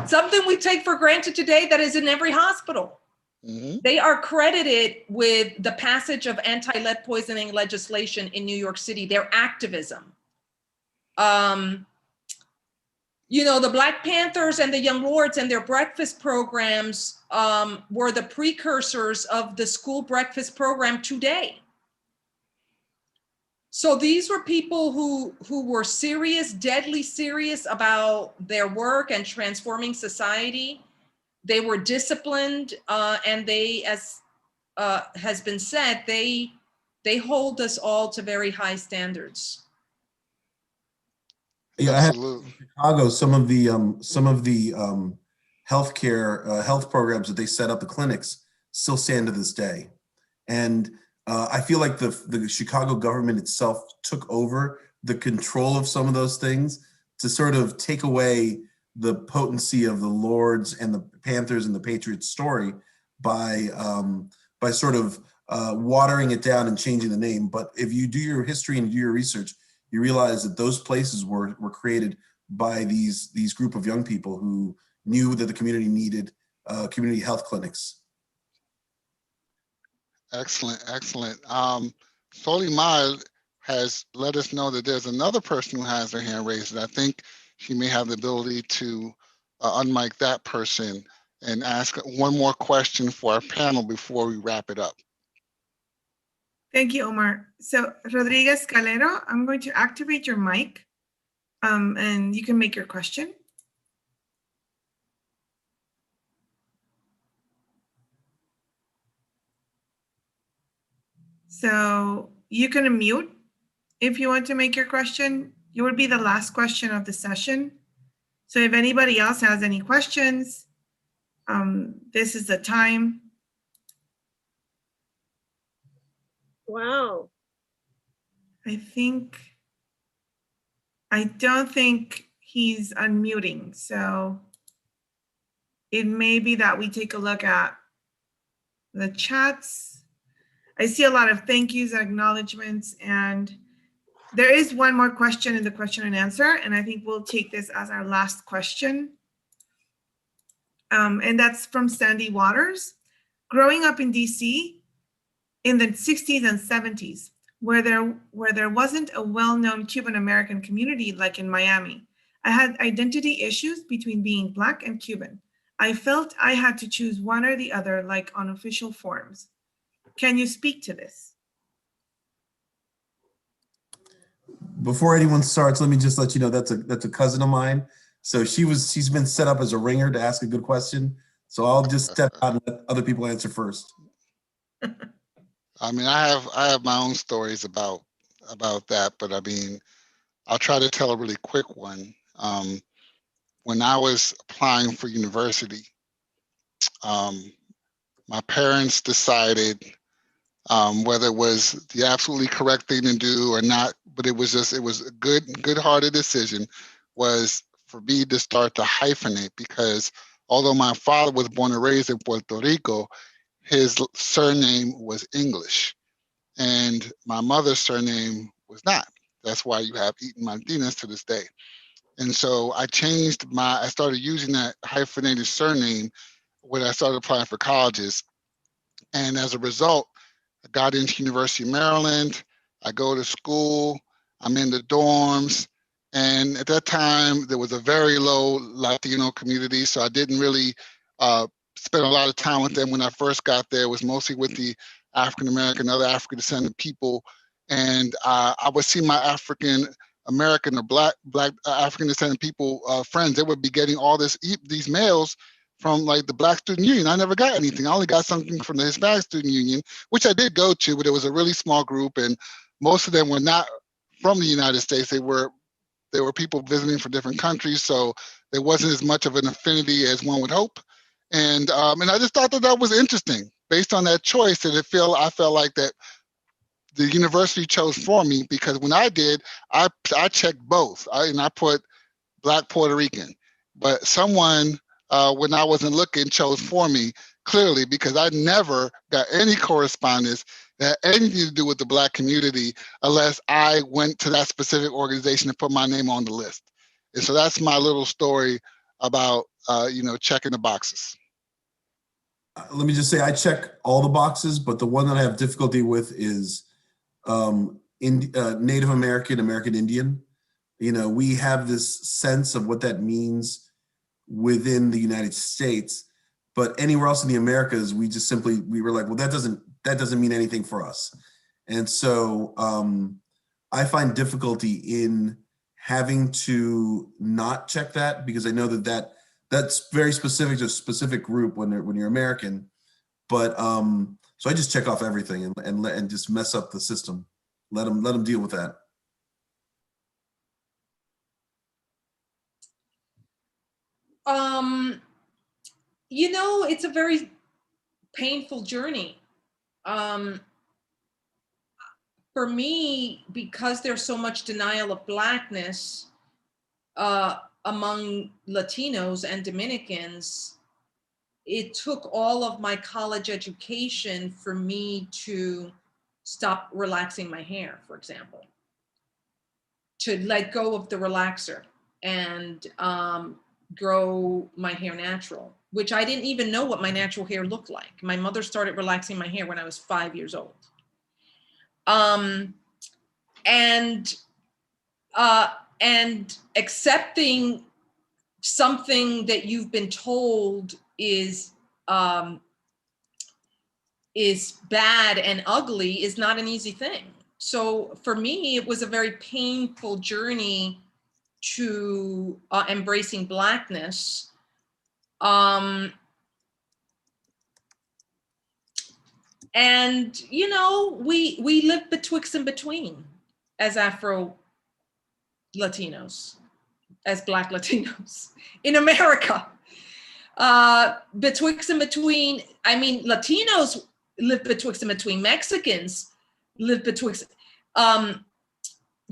Something we take for granted today that is in every hospital. Mm-hmm. They are credited with the passage of anti-lead poisoning legislation in New York City, their activism. You know, the Black Panthers and the Young Lords and their breakfast programs were the precursors of the school breakfast program today. So these were people who were serious, deadly serious about their work and transforming society. They were disciplined, and they, as has been said, they hold us all to very high standards. Yeah, Absolutely. I have in Chicago, some of the healthcare health programs that they set up, the clinics, still stand to this day. And I feel like the Chicago government itself took over the control of some of those things to sort of take away the potency of the Lords and the Panthers and the Patriots story by sort of watering it down and changing the name. But if you do your history and do your research, you realize that those places were created by these group of young people who knew that the community needed community health clinics. Excellent, excellent. Solimal has let us know that there's another person who has their hand raised, and I think she may have the ability to unmic that person and ask one more question for our panel before we wrap it up. Thank you, Omar. So Rodriguez Calero, I'm going to activate your mic and you can make your question. So you can unmute if you want to make your question. You will be the last question of the session. So if anybody else has any questions, this is the time. Wow. I don't think he's unmuting. So it may be that we take a look at the chats. I see a lot of thank yous and acknowledgements, and there is one more question in the question and answer, and I think we'll take this as our last question. And that's from Sandy Waters. Growing up in DC in the 60s and 70s, where there wasn't a well-known Cuban American community like in Miami, I had identity issues between being Black and Cuban. I felt I had to choose one or the other, like on official forms. Can you speak to this? Before anyone starts, let me just let you know that's a cousin of mine. So she's been set up as a ringer to ask a good question. So I'll just step out and let other people answer first. I mean, I have my own stories about that, but I mean, I'll try to tell a really quick one. When I was applying for university, my parents decided whether it was the absolutely correct thing to do or not, but it was a good-hearted decision, was for me to start to hyphenate, because although my father was born and raised in Puerto Rico, his surname was English, and my mother's surname was not. That's why you have Eaton Martinez to this day. And so I started using that hyphenated surname when I started applying for colleges. And as a result, I got into University of Maryland. I go to school, I'm in the dorms. And at that time, there was a very low Latino community. So I didn't really spend a lot of time with them when I first got there. It was mostly with the African-American, other African descendant people. And I would see my African American or black African descendant people friends. They would be getting all these mails from like the Black Student Union. I never got anything. I only got something from the Hispanic Student Union, which I did go to, but it was a really small group, and most of them were not from the United States. They were people visiting from different countries, so there wasn't as much of an affinity as one would hope. And I just thought that was interesting, based on that choice. That I felt like that the university chose for me, because when I did, I checked both. I put Black Puerto Rican, but someone when I wasn't looking chose for me, clearly, because I never got any correspondence that had anything to do with the Black community unless I went to that specific organization and put my name on the list. And so that's my little story about checking the boxes. Let me just say, I check all the boxes, but the one that I have difficulty with is Native American, American Indian. We have this sense of what that means within the United States, but anywhere else in the Americas, we were like, well, that doesn't mean anything for us. And so I find difficulty in having to not check that, because I know that's very specific to a specific group when you're American. But so I just check off everything and just mess up the system. Let them deal with that. It's a very painful journey. For me, because there's so much denial of Blackness among Latinos and Dominicans, it took all of my college education for me to stop relaxing my hair, for example, to let go of the relaxer and grow my hair natural, which I didn't even know what my natural hair looked like. My mother started relaxing my hair when I was 5 years old. And accepting something that you've been told is bad and ugly is not an easy thing. So for me, it was a very painful journey to embracing Blackness. And we live betwixt and between as Afro Latinos, as Black Latinos in America. Betwixt and between, Latinos live betwixt and between, Mexicans live betwixt.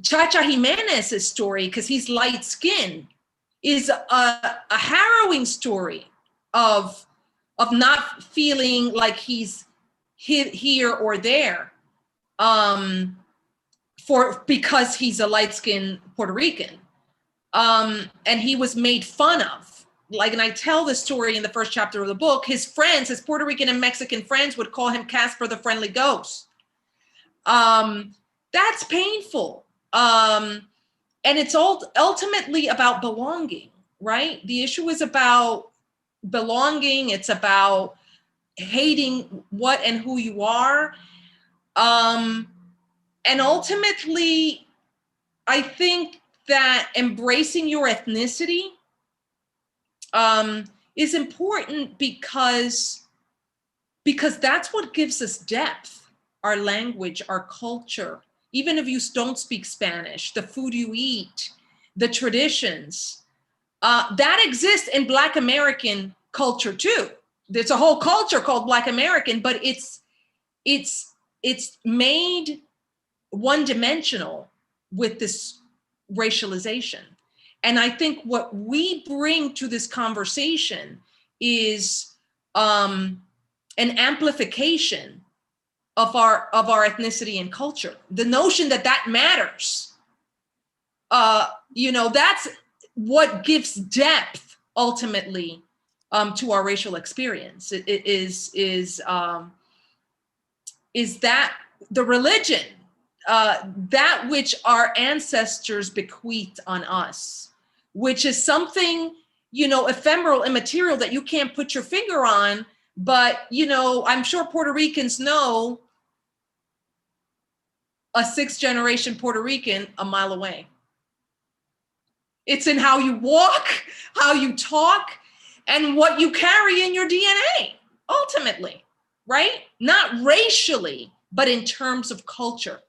Chacha Jimenez's story, because he's light skinned, is a harrowing story of not feeling like he's here or there because he's a light skinned Puerto Rican. And he was made fun of. And I tell this story in the first chapter of the book. His friends, his Puerto Rican and Mexican friends, would call him Casper the Friendly Ghost. That's painful. And it's ultimately about belonging, right? The issue is about belonging. It's about hating what and who you are. And ultimately, I think that embracing your ethnicity is important because that's what gives us depth, our language, our culture. Even if you don't speak Spanish, the food you eat, the traditions, that exists in Black American culture too. There's a whole culture called Black American, but it's made one-dimensional with this racialization. And I think what we bring to this conversation is an amplification of our ethnicity and culture. The notion that matters, that's what gives depth ultimately to our racial experience. It is that the religion, that which our ancestors bequeathed on us, which is something, ephemeral, immaterial that you can't put your finger on. But, I'm sure Puerto Ricans know a 6th generation Puerto Rican a mile away. It's in how you walk, how you talk, and what you carry in your DNA, ultimately, right? Not racially, but in terms of culture.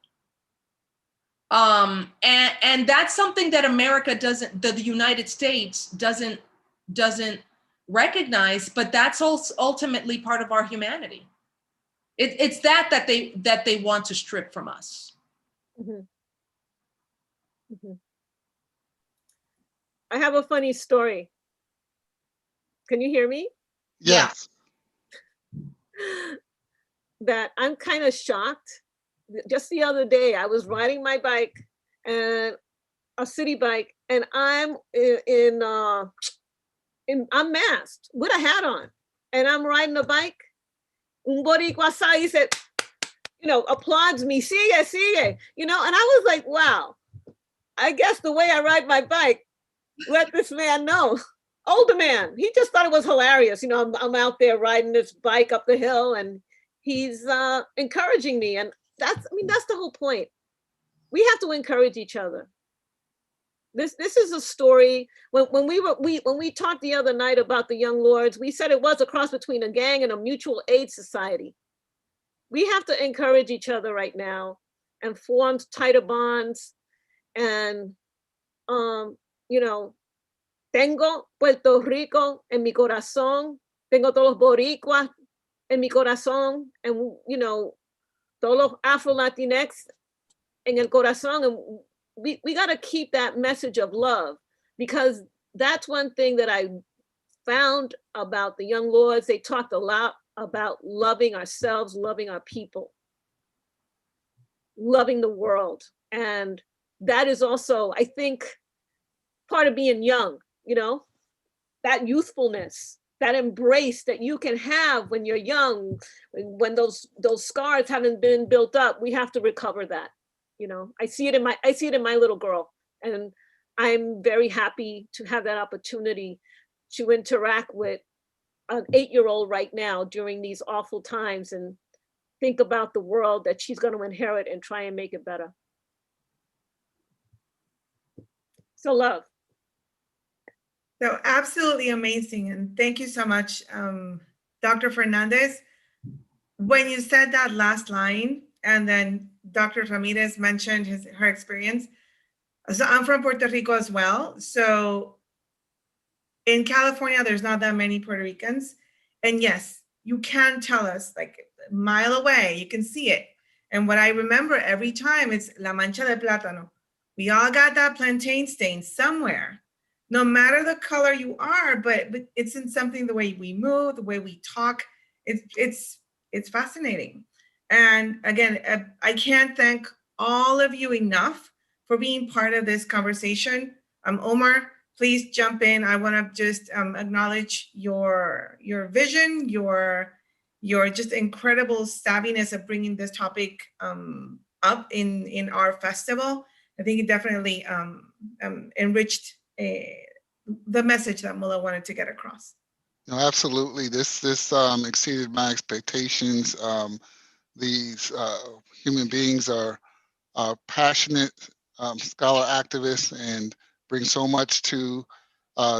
And that's something that America the United States doesn't recognize, but that's also ultimately part of our humanity. It's that they want to strip from us. Mhm. Mhm. I have a funny story. Can you hear me? Yeah. Yes. That I'm kind of shocked. Just the other day, I was riding my bike, and a city bike, and I'm I'm masked with a hat on, and I'm riding a bike. Un boricua said, applauds me, sigue, sigue, and I was like, wow, I guess the way I ride my bike let this man know. Older man, he just thought it was hilarious. I'm out there riding this bike up the hill, and he's encouraging me. And that's the whole point. We have to encourage each other. This is a story. When we talked the other night about the Young Lords, we said it was a cross between a gang and a mutual aid society. We have to encourage each other right now and form tighter bonds. And tengo Puerto Rico en mi corazón, tengo todos los boricuas en mi corazón, and todos los Afro-Latinx en el corazón. And we got to keep that message of love, because that's one thing that I found about the Young Lords. They talked a lot about loving ourselves, loving our people, loving the world. And that is also, I think, part of being young, that youthfulness, that embrace that you can have when you're young, when those scars haven't been built up. We have to recover that. I see it in my little girl, and I'm very happy to have that opportunity to interact with an 8-year-old right now during these awful times, and think about the world that she's going to inherit and try and make it better. So love. So absolutely amazing. And thank you so much, Dr. Fernandez. When you said that last line, and then Dr. Ramirez mentioned her experience. So I'm from Puerto Rico as well. So in California, there's not that many Puerto Ricans. And yes, you can tell us like a mile away, you can see it. And what I remember every time is La Mancha de Plátano. We all got that plantain stain somewhere. No matter the color you are, but it's in something, the way we move, the way we talk. It's fascinating. And again, I can't thank all of you enough for being part of this conversation. Omar, please jump in. I want to just acknowledge your vision, your just incredible savviness of bringing this topic up in our festival. I think it definitely enriched the message that Mullah wanted to get across. No, absolutely. This exceeded my expectations. These human beings are passionate scholar activists and bring so much to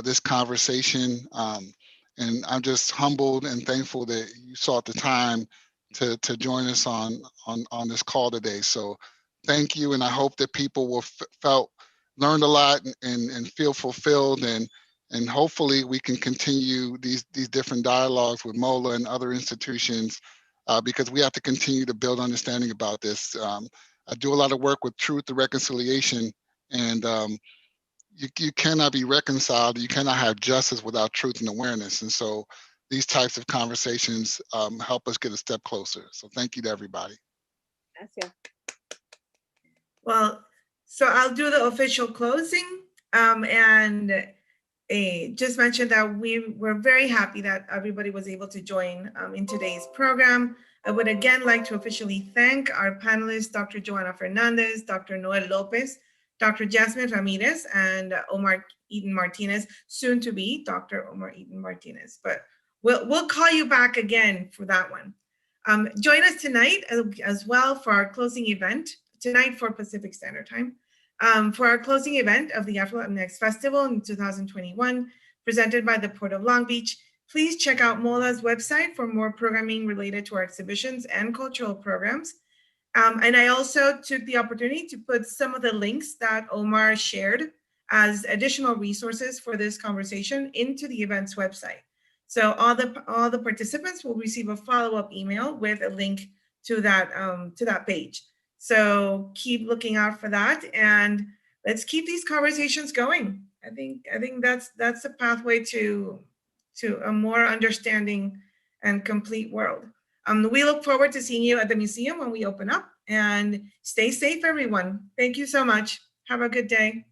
this conversation. And I'm just humbled and thankful that you sought the time to join us on this call today. So thank you, and I hope that people will learned a lot and feel fulfilled, and hopefully we can continue these different dialogues with MOLA and other institutions, because we have to continue to build understanding about this. I do a lot of work with Truth and Reconciliation, and you cannot be reconciled, you cannot have justice without truth and awareness. And so these types of conversations help us get a step closer. So thank you to everybody. Gracias. Well, so I'll do the official closing, and just mention that we were very happy that everybody was able to join in today's program. I would again like to officially thank our panelists, Dr. Joanna Fernandez, Dr. Noel Lopez, Dr. Jasmine Ramirez, and Omar Eden Martinez, soon to be Dr. Omar Eden Martinez. But we'll call you back again for that one. Join us tonight as well for our closing event, tonight for Pacific Standard Time, for our closing event of the Afro Latinx Festival in 2021, presented by the Port of Long Beach. Please check out MOLA's website for more programming related to our exhibitions and cultural programs. And I also took the opportunity to put some of the links that Omar shared as additional resources for this conversation into the event's website. So all the participants will receive a follow-up email with a link to that page. So keep looking out for that, and let's keep these conversations going. I think that's a pathway to a more understanding and complete world. We look forward to seeing you at the museum when we open up, and stay safe, everyone. Thank you so much. Have a good day.